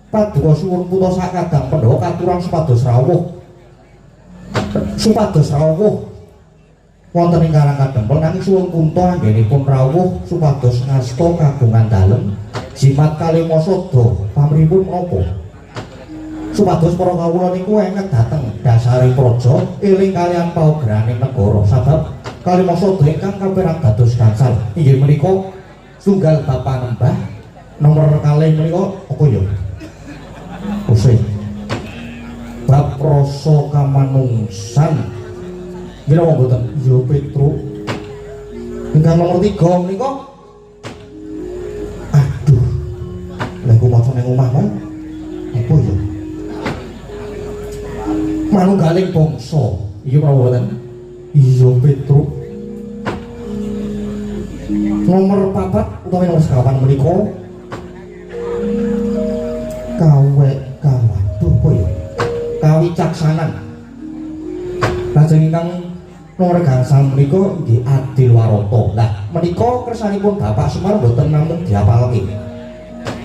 Paduka Suwun putra sakadang Pandhawa katurang supados rawuh wonten ing Karangkadempel nanging Suwun Punta anggenipun rawuh supados ngasta kagungan dalem jimat Kalimasada pamripun menapa? Supados para kawula niku enget dhateng dasaring praja eling kalian paugraning negara sabab Kalimasada ingkang kaperang dados gangsal inggih menika tunggal Bapak Nembah nomor kalih menika apa ya usih bab rasa kamanungsan nggih napa mboten ya Petruk ingkang nomor 3 menika aduh lha kok maca ning omah mau apa ya manunggaling bangsa iki mboten iya Petruk nomor 4 utawi nomor 9 menika waduh apa ya kawicaksanan lajeng ingkang nomor gangsal menika nggih Adilwarata. Lah menika kersanipun Bapak Semar mboten namung diapalke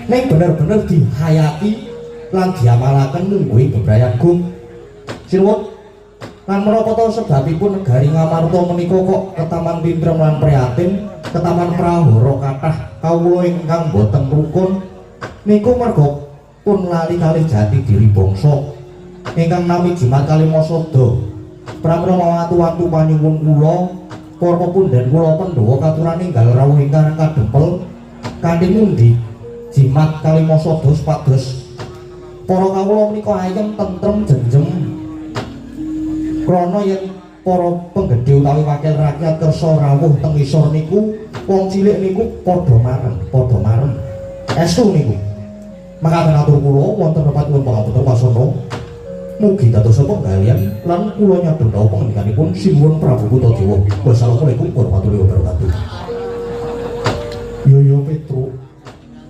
ning bener-bener dihayati lan diamalaken mungguhi bebrayan gung sinuwun lan menapa to sebabipun negari Ngamarta menika kok ketaman pintrem lan prihatin ketaman prahara kathah kawula ingkang boten rukun niku merga pun lali kalih jati diri bangsa ingkang nami jimat Kalimasada pramila mawatu-watu panyuwun kula para pepundhen kula Pandhawa katuran ninggal rawuh ing Karangkadempel kanthi mundi jimat Kalimasada supados para kawula menika ayem tentrem jenjem krana yen para penggede utawi wakil rakyat kersa rawuh teng isor niku wong cilik niku padha mareng Estu niku. Makaten atur kula wonten tempat nyuwun pangapunten wasana. Mugi dados penggalian lan kula nyadong dawuh panjenenganipun Sinuwun Prabu Kuntadewa. Wassalamualaikum warahmatullahi wabarakatuh. Yo Petro.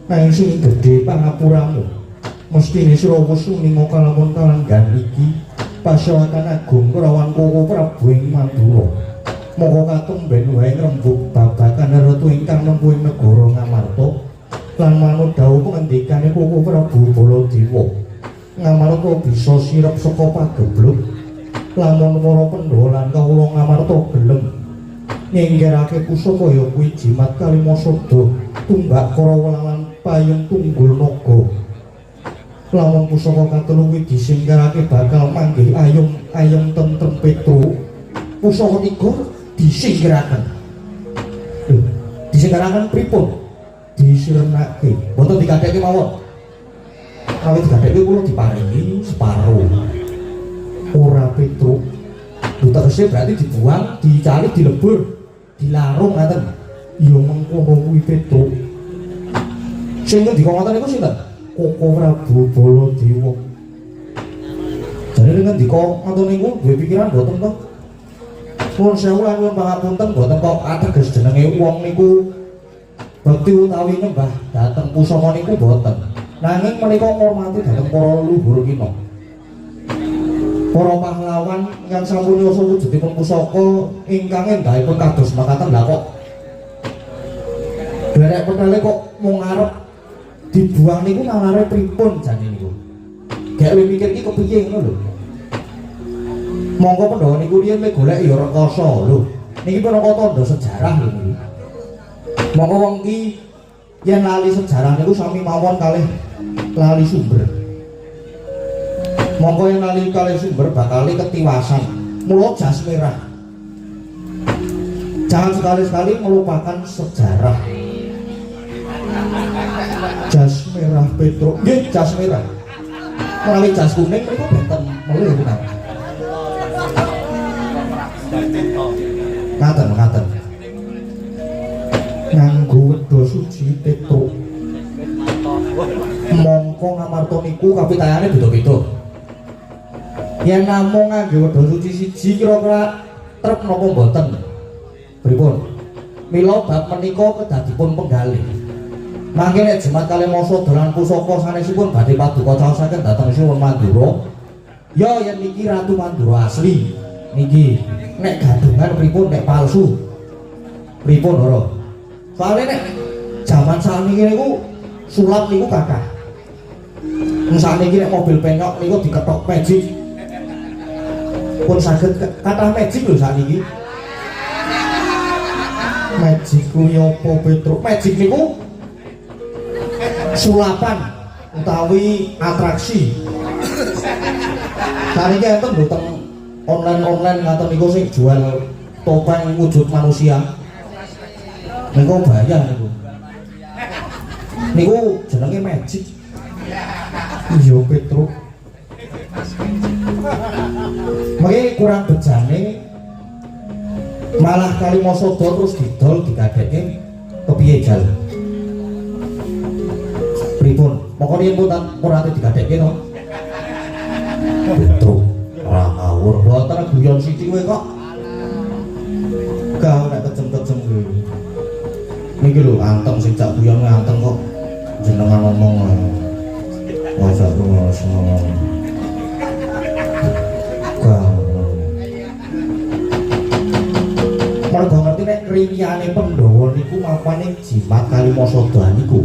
Nang sing gedhe pangapuramu. Mestine sira wis ninga kalamun kalanggan iki Pasawakan Agung Kurawan Koko Prabu ing Mandura. Moko katumben wae ngrembug babakan ratu ingkang nempuh ing negara Ngamarta lan manut dawuh pangendikane Koko Prabu Baladewa. Ngamarta bisa sirep saka pageblug lamun para Pandhawa lan kawula Ngamarta gelem nyingkirake pusaka ya kuwi jimat Kalimasada tumbak Karawelang lan payung tunggul naga. Lamun pusaka katelu kuwi disingkirake bakal manggih ayem tentrem Petro. Pusaka tiga disingkiraken. Disingkiraken pripun? Disirnake. Mboten digadheke mawon. Awit digadheke kula diparingi separo. Ora Petro. Tegese berarti dibuang, dicari, dilebur, dilarung ngaten. Ya mengkono kuwi Petro. Sing ngendika ngoten niku sinten? Koko Prabu Baladewa. Jadi dengan dikok ngoten niku duwe pikiran boten to. Nuwun sewu lan nuwun pangapunten boten kok ateges jenenge wong niku bekti utawi nyembah dhateng pusaka niku boten. Nanging menika ngormati dhateng para leluhur kita. Para pahlawan ingkang sampun nyoso wujudipun pusaka ingkang endahipun kados makaten lha kok derek petale kok mung arep dibuang niku nalare pripun jane niku. Gek luwih mikir iki kepiye ngono lho. Monggo Pandhawa niku riyen le golek ya rekoso lho. Niki menapa tandha sejarah lho niki. Monggo wong iki yen lali sejarah niku sami mawon kalih lali sumber. Monggo yen lali kalih sumber bakal ketiwasan. Mula jas merah. Jangan sekali-sekali melupakan sejarah. Jas merah Petro, nggih jas merah. Menawi jas kuning niku benten melih menawi. Ngaten. Nganggo wedha suci Petro. Mongko Ngamarta niku kapitayane beda-beda. Yen namung nganggo wedha suci siji kira-kira trep napa mboten? Pripun? Mila bab menika kedadipun penggalih. Mangke nek Jemat Kalimasada lan pusaka sanesipun badhe paduka caosaken dhateng Sinuwun Mandura. Ya yen niki Ratu Mandura asli. Niki nek gadungan pripun nek palsu? Pripun ora? Soale nek jaman sakniki niku sulap niku kathah. Sakniki nek mobil penyok niku diketok magic. Pun saged kathah magic lho sakniki. Magic kuwi apa Petro? Magic niku sulapan utawi atraksi. Saniki enten lho teng online ngaten niku sing jual topeng wujud manusia. Niku bayar niku. Niku jenenge magic. Iya Petro. Mengki kurang bejane malah Kalimasada terus didol digadheke kepiye jal. Pripun? Mongko yen pun ate digadheke to. Petro, ora ngawur boten guyon sithik kowe kok. Kau nek kejem-kejem kuwi. Niki lho anteng sing cak guyon anteng kok jenengan ngomong. Masa ngono semua. Mergo ngerti nek riyane Pandhawa niku mapane jimat Kalimasada niku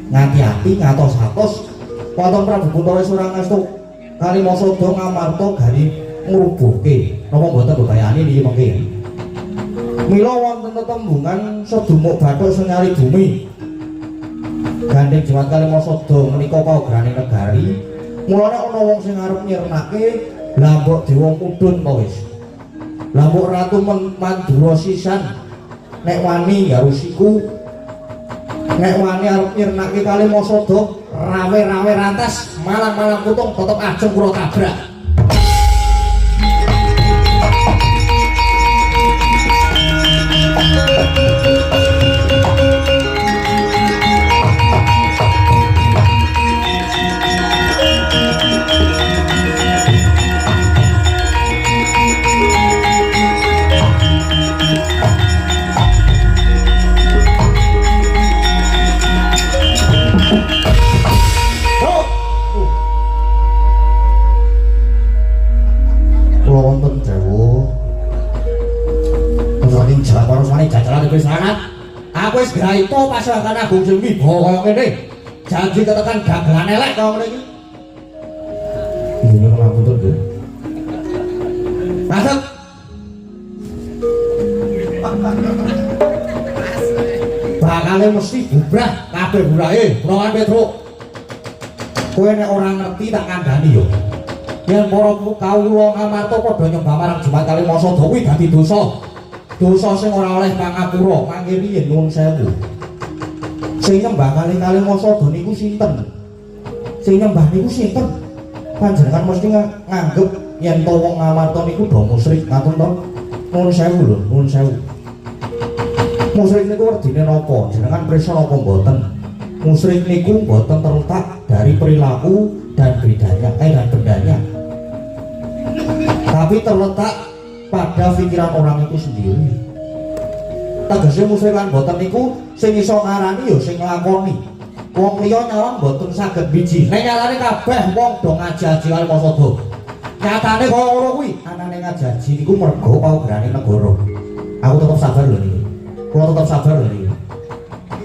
ngati-ati ngatos-atos wonten Prabu Kuntawisura ngastu Kalimasada Ngamarta gari ngrubuhke napa mboten bebayani niki mengki. Mila wonten tetembungan sedumuk bathuk senyari bumi gandeng jimat Kalimasada menika paugerane negari. Mulane ana wong sing arep nyirnake lambok dewa mudhun to wis. Lambok Ratu Mandura sisan nek wani garusiku nek wani arep nyirnake Kalimasada rawe-rawe rantas malang-malang putung tetep ajeng kula tabrak. pasawakan agung sing wibawa kaya ngene. Janji ketekan dagelan elek kaya ngene iki. Iya ngapunten, Nggih. Masuk. Bakale mesti bubrah kabeh burahe, Prawan Petruk. Kowe nek ora ngerti tak kandhani yo. Yen para kawula ngamarta padha nyembah marang Jumat Kalimasa kuwi dadi dosa. Dosa sing ora oleh pangapura, mangke riyen nuwun sewu. Sing nyembah Kalimasa niku sinten? Sing nyembah niku sinten? Panjenengan mesti nganggep yen to wong ngamarta niku do musyrik, ngaten to? Nuwun sewu lho, nuwun sewu. Musyrik niku werdine napa? Jenengan prisa napa mboten? Musyrik niku mboten terletak dari perilaku dan bendanya. Tapi terletak pada pikiran orang itu sendiri. Tegese musyrik lan mboten niku sing iso ngarani ya sing nglakoni. Wong liya nyawang mboten saged biji. Nek nyatane kabeh wong do ngaji-aji Kalimasa do. Nyatane kaya ngono kuwi, anane ngaji niku mergo paugerane negara. Aku tetep sabar lho niki. Kula tetep sabar lho niki.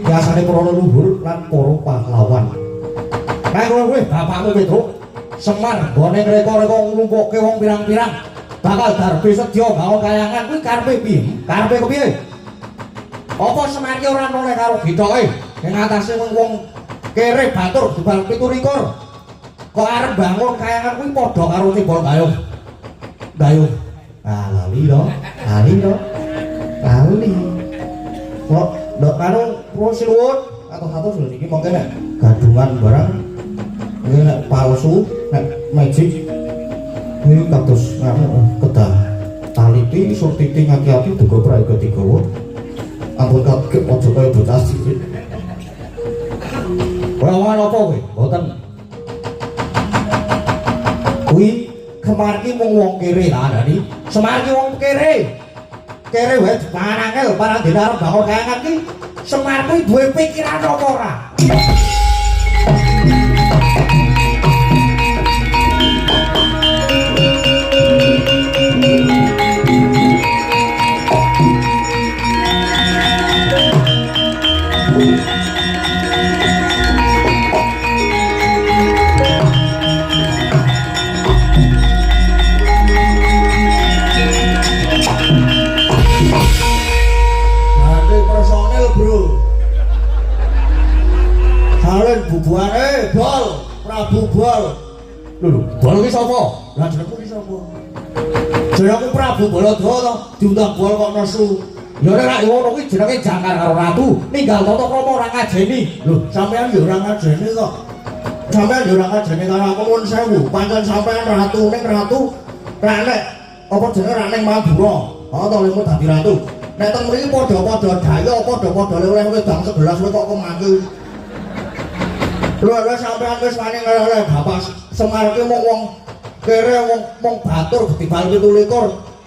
Biasane para leluhur lan para pahlawan. Nek kowe bapakmu Petruk Semar gone ngreka-reka nglumpukke wong pirang-pirang bakal darbe sedya gawe kayangan kuwi karepe piye? Karepe kepiye? Apa Semar ki ora noleh karo gitoke ing atase wong kere batur dibal 17 kok arep bangun kayangan kuwi padha karo cebol gayung. Ah lali to. Kok ndok karo sinuwun atus-atus lho niki mongke nek gadungan barang iki nek palsu nek magic iki kados kedah taliti surtiti ngaki-aki duga praega digawa ampun kakek aja kaya bocah cilik. Ora apa kowe mboten kuwi Semar ki mung wong kere lah Dani. Semar ki wong kere wae panangel para dene arep bangun kayangan ki Semar kuwi duwe pikiran apa ora? Bubuane Bol, Prabu Bol. Lho, Bol ki sapa? Lah jenengku ki sapa? Jenengku Prabu Baladra to, diundang Bol kok nesu. Ya nek ngono kuwi jenenge jangkar karo ratu, ninggal tata krama ora ngajeni. Lho, sampean ya ora ngajeni kok. Sampean ya ora ngajeni karo aku nuwun sewu. Pancen sampean ratu ning ratu ra nek apa jenenge ra ning Madura. Ha to lemu dadi ratu. Nek teng mriki padha-padha daya, padha-padha oleh wedang 11 kok kemangke. Lho sampean wis wani oleh Bapak Semar ki mung wong kere wong batur ketibal 17.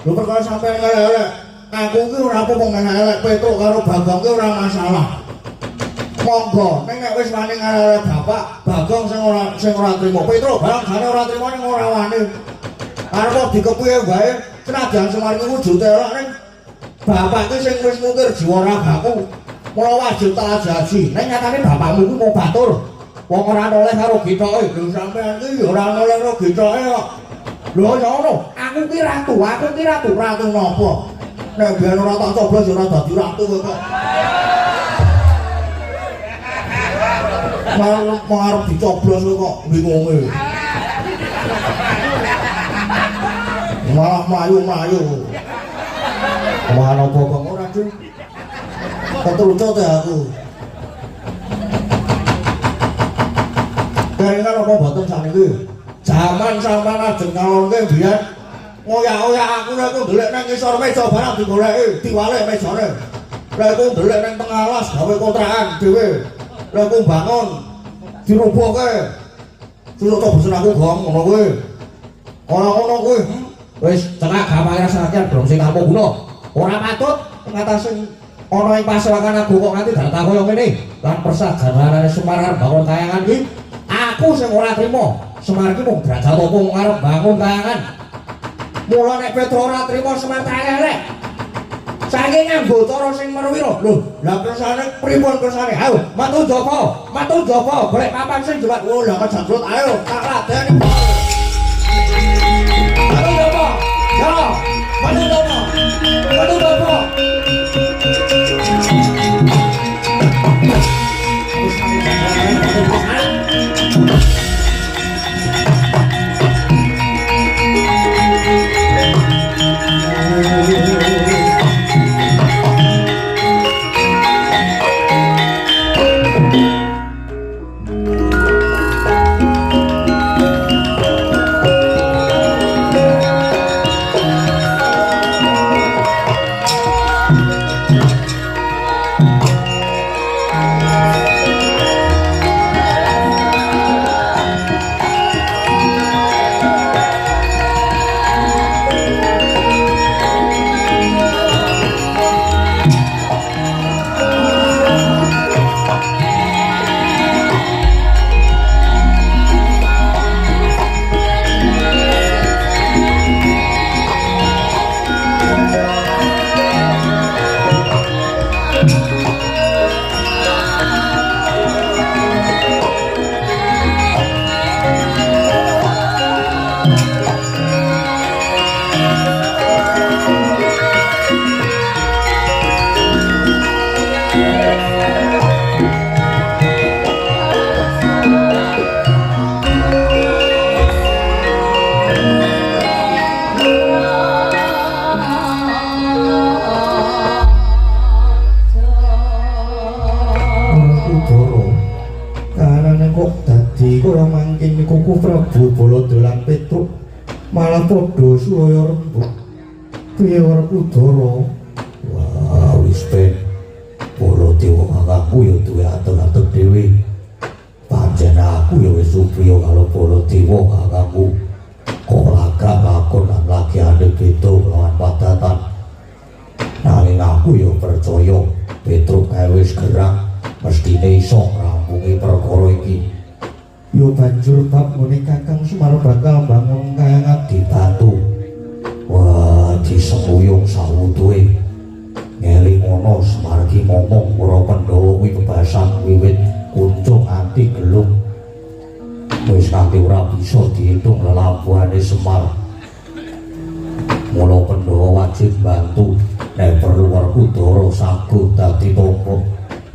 Lho perkara sampean oleh aku ki ora apa mung elek Petruk karo Bagong ki ora masalah. Monggo ning nek wis wani oleh Bapak Bagong sing ora trimo Petruk barang jane ora trimo ning ora wani. Arep dikepiye wae senajan Semar ki wujute ora ning Bapak ki sing wis mungkir jiwa ragaku. Mula wajib tak ajaji. Nek nyatane bapakmu ki mau batur. Wong ora noleh karo gitoke, lho sampean iki ora noleh karo gitoke kok. Lho ya ngono, aku ki ratu napa? Nek biyen ora tak coblos ora dadi ratu kok. Mau arep dicoblos kok bingunge. Malah mlayu-mlayu. Omah apa kok ora Dik? Keturucut aku. Keringan apa boten sakniki? Jaman sampean ajeng ngalonke biyen ngoyak-oyak aku nek ndelik nang ngisor meja barang digoleki, diwalik mejane. Lek aku ndelik nang tengah alas gawe kontrakan dhewe. Lek aku bangun dirubuhke. Susuk to bosen aku gong ngono kuwi. Ora ngono kuwi. Wis cekak gampang rasakan brong sing kamu guna. Ora patut ngatasi ana ing pasewakan aku kok nganti data kaya ngene. Lan persajanane Semar bangun kayangan iki aku sing ora trimo. Semar iki mung derajat apa mung arep bangun kayangan. Mula nek Petruk ora trimo Semar tak elek. saking anggota sing merwira. Lho, lah kersane pripun kersane? Ayo, matu Joko, golek papan sing jebak. Oh, lah kejamrut ayo, tak ladeni. Matu Joko. Ya, matu Joko. Matu Joko. Prabu Balada lan Petruk malah padha suwaya rembug. Piye ora Kudara? Wah, wis ben. Baladewa kakangku ya duwe atur-atur dhewe. Pancen aku ya wis supriya karo Baladewa kakangku. Kok lagak lakon lan lagiane beda lawan padatan. Nanging aku ya percaya Petruk kae wis gerang mestine iso ngrampungi perkara iki. Yo banjur bab ngene Kakang Semar bakal bangun kayangan di batu. Wah, disembuyung sawutuhe. Ngeling ngono Semar ki ngomong ora Pandhawa kuwi bebasan wiwit kuncung nganti gelung. Wis nganti ora bisa diitung lelabuhane Semar. Mula Pandhawa wajib bantu nek perlu Werkudara saguh dadi tampa.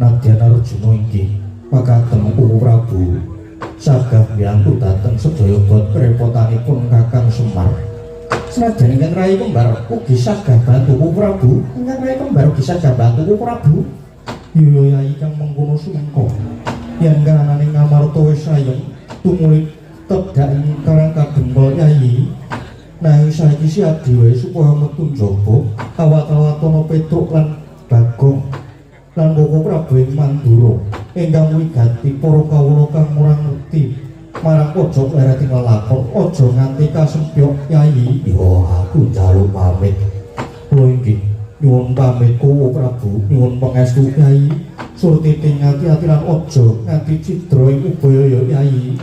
Nadyan Arjuna iki makaten Prabu sagah mbiyantu dhateng sedaya bot kerepotanipun Kakang Semar. Senajan ingkang rai kembar ugi sagah bantu Prabu, ingkang rai kembar ugi sagah bantu Prabu. Yo yai kang mengkono sumengko. Yen kanane ngamarta wis ayem tumuli tedhak ing karang kadempel yai. Nanging saiki siadi wae supaya metu njaba awat-awatono Petruk lan Bagong lan Koko Prabu ing Mandura ingkang wigati para kawula kang ora ngerti marang aja leret ing lakon aja nganti kasempyok yai. Yo aku njaluk pamit. Kula inggih nyuwun pamit Koko Prabu, nyuwun pangestu yai. Surti ting ati-ati lan aja nganti cidra ing ubaya yai.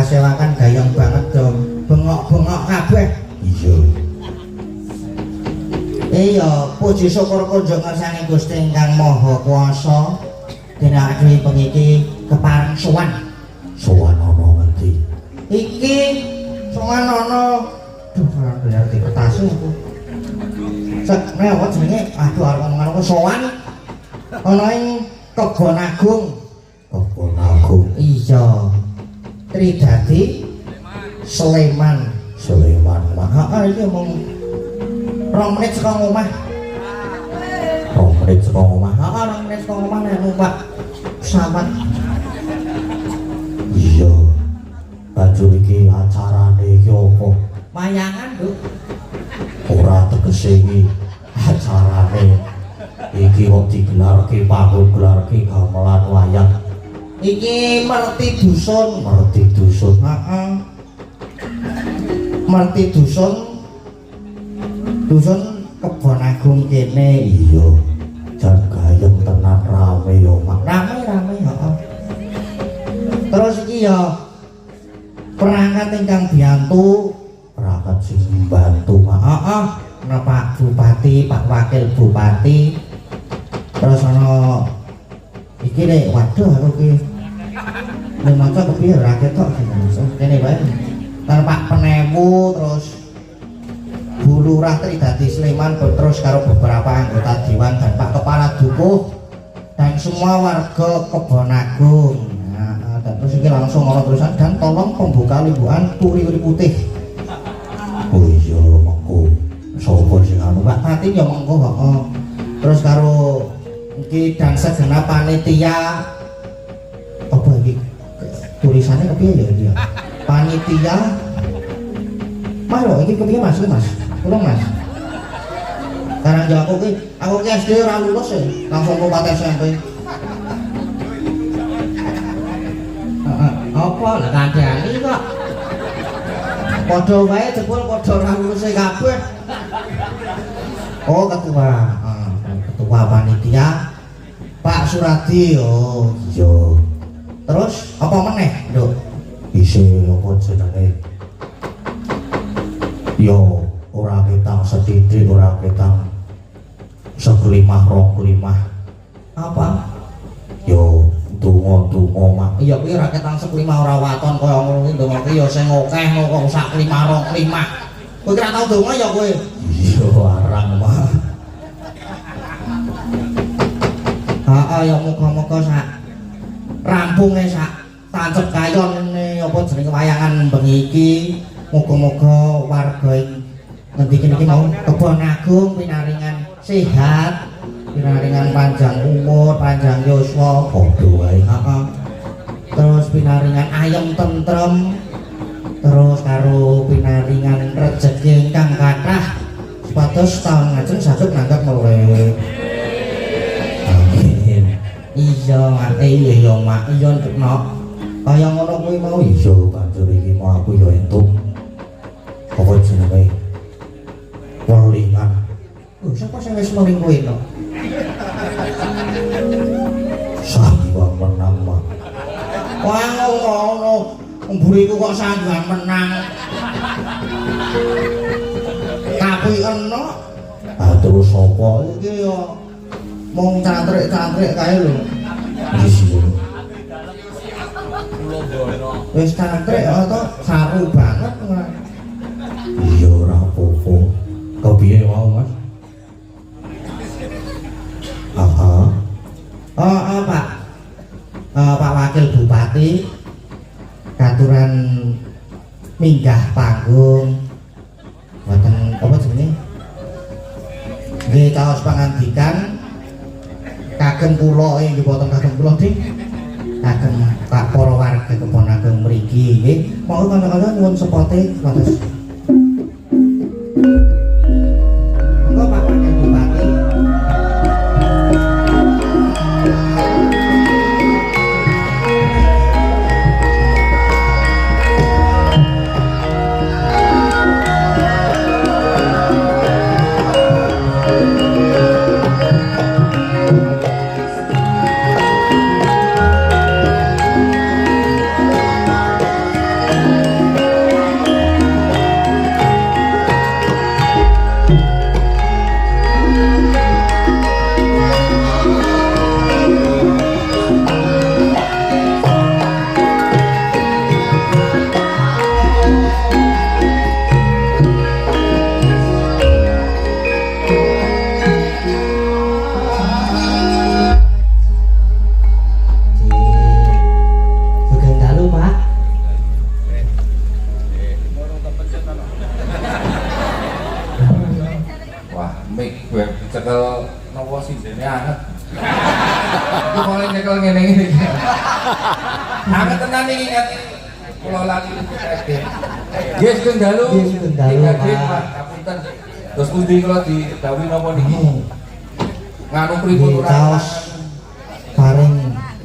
kasewakan gayeng banget dong. Bengok-bengok kabeh. Iya. Iya, puji syukur kunjung kersane Gusti ingkang Maha Kuwasa. Dene awake pengiki kepareng sowan. Sowan ana ngendi? Iki sowan ana duh ora ngerti kertas aku. Sek menawa jenenge aduh arep ngomong karo sowan ana ing Kebon Agung. Kebon Agung. Iya. Tridadi Sleman. Sleman mah. Heeh iki mung 2 menit saka omah. 2 menit saka omah. Heeh 2 menit saka omah nek numpak pesawat. Iya. Banjur iki acarane iki apa? Wayangan, Nduk. Ora tegese iki acarane iki kok digelarke panggung gelarke gamelan wayang. Iki merti dusun. Merti dusun. Heeh. Merti dusun. Dusun Kebon Agung kene. Iya. Jan gayeng tenan rame yo, Mak. Rame-rame, heeh. Terus iki ya perangkat ingkang diantu, Perangkat sing mbantu, Mak. heeh, ana Pak Bupati, Pak Wakil Bupati. Terus ana iki nek waduh aku ki nek maca kepiye ora ketok kene wae. Karo Pak Penewu, terus Bu Lurah Tridadi Sleman, terus karo beberapa anggota dewan dan Pak Kepala Dukuh dan semua warga Kebon Agung. Nah, dan terus ini langsung ono tulisan dan tolong pembuka limbuhan Turi-Uri Putih. Oh iya, mengko sapa sing anu, Mbak Tati ya mengko heeh. Terus karo iki dan segenap panitia apa iki tulisannya kepiye ya iki ya? Panitia Mas lho iki kepiye Mas iki Mas? Tolong Mas. Karena ya aku ki SD ora lulus ya, langsung lompat SMP. Heeh, apa lah kandhani kok. Padha wae jebul padha ora lulus kabeh. Oh ketua, ketua panitia Pak Suradi. Oh iya. terus apa meneh Nduk? Isi apa jenenge? Yo ora ketang sedidik, ora ketang sekelimah rong kelimah. Apa? Yo donga-donga Mak. Iya kuwi ora ketang seklima ora waton kaya ngono kuwi ndonga ki ya sing akeh kok sak lima rong lima. Kowe ora tau donga ya kowe? Iya arang Mak. Heeh ya muga-muga sak rampunge sak tancep kayon apa jenenge wayangan bengi iki muga-muga warga ing ngendi kene iki mau Kebon Agung pinaringan sehat, pinaringan panjang umur, panjang yuswa, Padha wae. heeh. Terus pinaringan ayem tentrem, terus karo pinaringan rejeki ingkang kathah supados taun ngajeng saged nanggap meleh. Amin. Iya, iya Mak, iya Ndukno. Kaya ngono kuwi mau Iya banjur iki mau aku yo entuk apa jenenge? Welingan. lho sapa sing wis meling kuwi to? Sanggup menang Mak. Wah ngono, mburiku kok sanggup menang. Tapi eno Terus sapa? iki ya mung cantrik-cantrik kae lho. Iya. Wis cantrik to saru banget. Iya ora apa-apa. Kepiye mau Mas? Aha. Oh, Pak. Pak Wakil Bupati katuran minggah panggung wonten apa jenenge? Nggih kaos pangandikan kagem kula nggih boten kagem kula Dik. Kagem Pak para warga Kebon Agung mriki nggih. Monggo kanca-kanca nyuwun sepote kados. Monggo Pak Wakil Bupati. ngene iki. Anget tenan iki ingat kula lagi SD. Nggih Sugeng Dalu. Nggih, Sugeng Dalu, Pak. Pak. Kapunten. Terus pundi kula didhawuhi napa niki? Nganu pripun Nggih, ora? kaos paring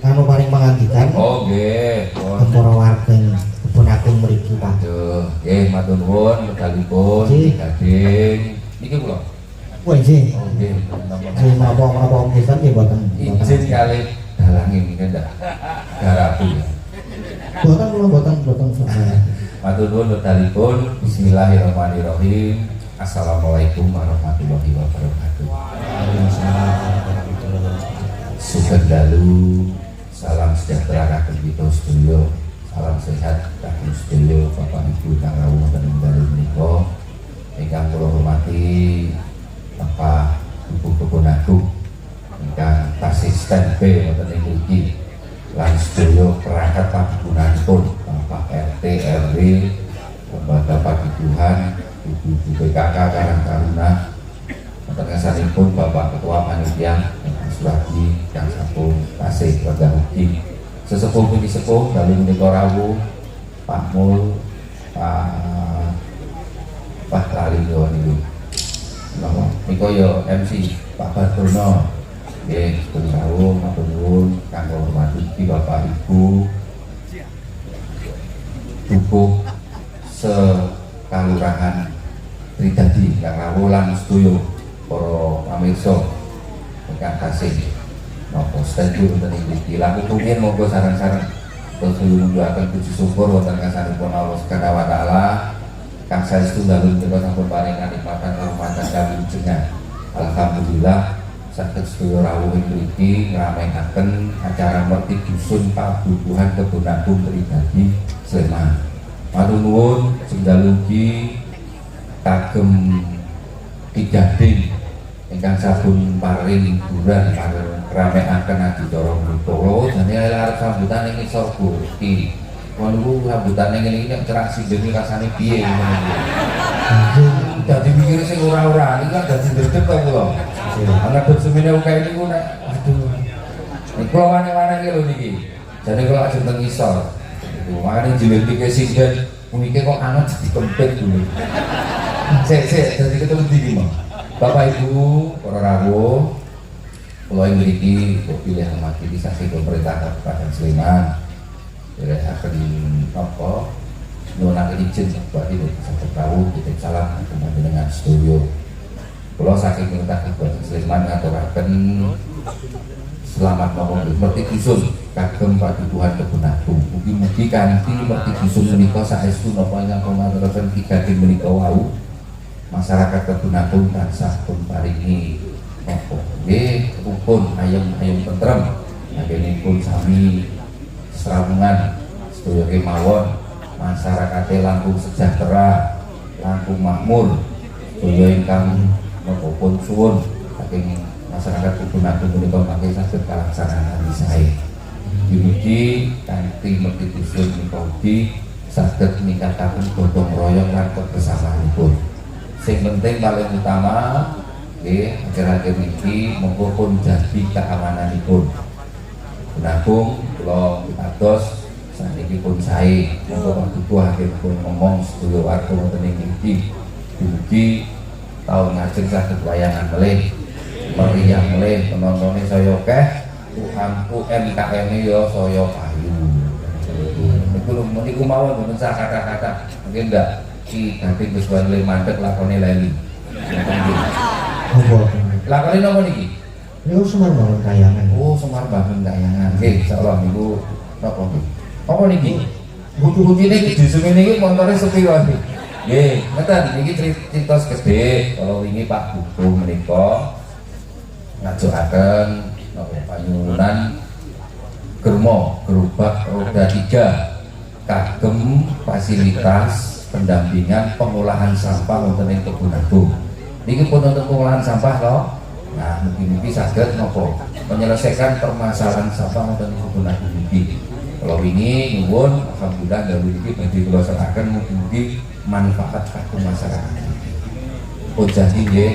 paring pangandikan Oh nggih. para warga kebon agung mriki Pak. Aduh, nggih matur nuwun medalipun Nggih. gading. Niki kula. Wah, nggih. Oh nggih. Nggih menapa mriki nggih boten. Izin kali dalange niki ndak. Garapu. Boten kula boten sebenarnya. Matur nuwun medalipun. Bismillahirrahmanirrahim. Assalamualaikum warahmatullahi wabarakatuh. Sugeng Dalu, salam sejahtera kagem kita sedaya, salam sehat kagem sedaya Bapak Ibu kang rawuh wonten ing dalu menika. Ingkang kula hormati Bapak Ibu Kebon Agung ingkang tasih standby wonten ing mriki lan sedaya perangkat pagunanipun Bapak RT RW, lembaga padukuhan, Ibu-ibu PKK Karang Taruna, wonten ngarsanipun Bapak Ketua Panitia Suradi yang sampun tasih keluarga ugi sesepuh pundi sepuh dalu menika rawuh Pak Mul Pak lali yo niku napa nika yo MC Pak Bardono nggih pun rawuh matur nuwun kanggo hormat ugi Bapak Ibu Dukuh sekalurahan Tridadi kang rawuh lan sedaya para pamirsa ingkang tasih napa standby wonten ing mriki. Lan rumiyin monggo sareng-sareng terus nyuwun puji syukur wonten ngarsanipun Allah Subhanahu wa taala kang saestu dalu menika sampun paring kanikmatan rahmatan kawilujengan. Alhamdulillah saged sedaya rawuh ing mriki ngramaiaken acara merti dusun pabubuhan Kebon Agung Tridadi Sleman. Matur nuwun sengdalu ugi kagem Kigading ingkang sabun paring hiburan ngramekaken adicara menika. Lho jane arep sambutan ing isor Burki. Niku sambutane ngene iki nek cerak sindene rasane piye ngono iki. Dadi mikir sing ora-ora iki kan dadi ndredeg kok kula. Ana dok semene ukae niku nek aduh. Nek kula wane-wane iki lho niki. Jane kula ajeng teng isor. Iku makane jilentike sinden punike kok anget dikempit dulu. Sik dadi ketemu ndi iki, Bapak Ibu, para rawuh, kula ing mriki pilih mewakili saksi pemerintah Kabupaten Sleman. Akan apa? Nuwunaken izin Bapak Ibu saged rawuh titip salam kagem panjenengan sedaya. Kula saking pemerintah Kabupaten Sleman ngaturaken selamat mawon merti dusun kagem padukuhan Kebon Agung. Mugi-mugi kanthi merti dusun menika saestu napa ingkang pamaturaken Kigading menika wau. Masyarakat Kebon Agung tansah pun paringi napa nggih rukun ayem tentrem anggenipun sami srawungan sedaya kemawon masyarakate langkung sejahtera langkung makmur sedaya ingkang napa pun suwun saking masyarakat Kebon Agung menika mangke saged kalaksanan sae. Mugi kanthi merti dusun menika ugi saged ningkataken gotong royong lan kebersamaanipun. Sing penting paling utama nggih akhir-akhir iki monggo pun jadi keamananipun. Kebon Agung kula pitados saniki pun sae monggo padukuh akhir pun ngomong sedaya warga wonten ing mriki. Mugi taun ngajeng saged wayangan melih meriah melih penontone saya akeh UMKM-e ya saya payu. Niku mawon mboten sak kata-kata mungkin ndak Kigading wis wae mandek lakone lali. Apa? Lakone napa niki? Niku Semar bangun kayangan. Oh, Semar Bangun Kayangan. Nggih, insyaallah niku napa niki? Apa niki? Kucu-kucine dijusung niki montore sepiro iki? Nggih, ngeten niki crita gede. Kalau wingi Pak Buku menika ngajokaken napa panyuwunan gerobak roda 3 kagem fasilitas pendampingan pengolahan sampah wonten ing Kebon Agung. Niki pun untuk pengolahan sampah loh. Nah, mungkin saged nopo menyelesaikan permasalahan sampah wonten ing Kebon Agung niki. Kalau ini nyuwun alhamdulillah dalu iki badhe kula serahaken mugi manfaat kagem masyarakat. Oh jadi nggih.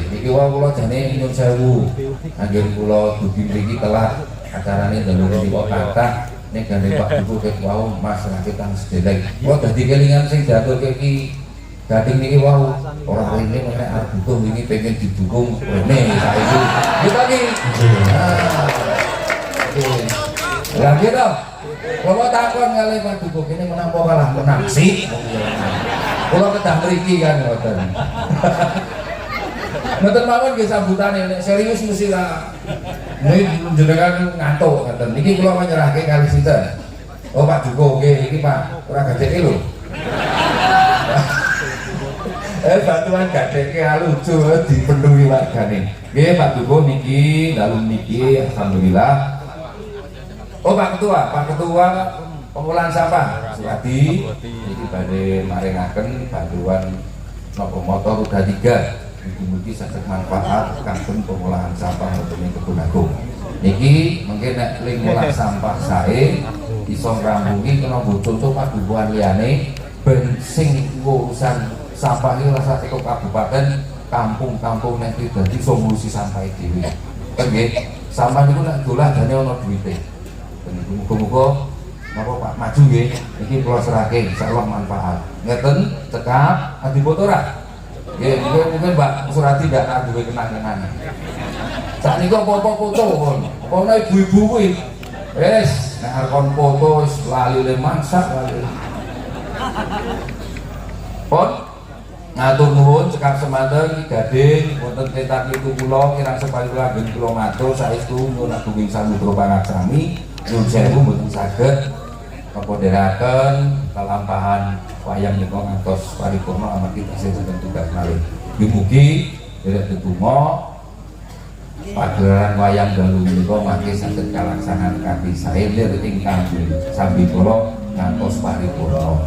Niki wae kula jane nyuwun sewu. Anggen kula dugi mriki telat acarane dalu niku kathah nek gane Pak Dukuh kek wau masyarakat kang sedeleng. Kok dadi kelingan sing diaturke iki gading niki wau ora rene nek arep butuh ini pengen didukung rene saiki. Kita iki. Lah gitu. Kalau takon kali Pak Dukuh kene menapa kalah menang sih. Kalau kedah mriki kan ngoten. Ngoten mawon nggih sambutane nek serius mesti lah. Niki jenengan ngantuk ngoten. Niki kula menyerahke kali sinten. Oh Pak Dukuh nggih iki Pak, ora gadeke lho. Bantuan gadeke lucu dipenuhi wargane. Nggih Pak Dukuh niki dalu niki alhamdulillah. Oh Pak Ketua pengolahan sampah Suwadi ini badhe maringaken bantuan napa motor roda 3 mugi-mugi saged manfaat kangge pengolahan sampah wonten ing Kebon Agung. Niki mungkin nek ling ngolah sampah sae iso ngrampungi kena contoh padukuhan liyane ben sing urusan sampah iki rasa teko kabupaten kampung-kampung nek dadi solusi sampah dhewe. Kan nggih, sampah niku nek dolah jane ana duwite. Muga-muga napa Pak maju nggih iki kula serahke insyaallah manfaat. Ngeten cekap adi foto ra? Nggih, mungkin Mbak Surati ndak duwe kenang-kenangan. Sakniki apa-apa foto kon. Apa ibu-ibu kuwi wis nek arep kon foto wis lali le masak lali. Pon ngatur nuwun cekap semanten gading wonten tetak itu kula kirang separi kula anggen kula matur saestu nyuwun agunging samudra pangaksami. Nyuwun sewu mboten saged kapondheraken kalampahan wayang nika ngantos paripurna amargi tasih saking tugas malih. Mugi derek tetungga pagelaran wayang dalu menika mangke saged kalaksanan kanthi sae lir ingkang sambi kula ngantos paripurna.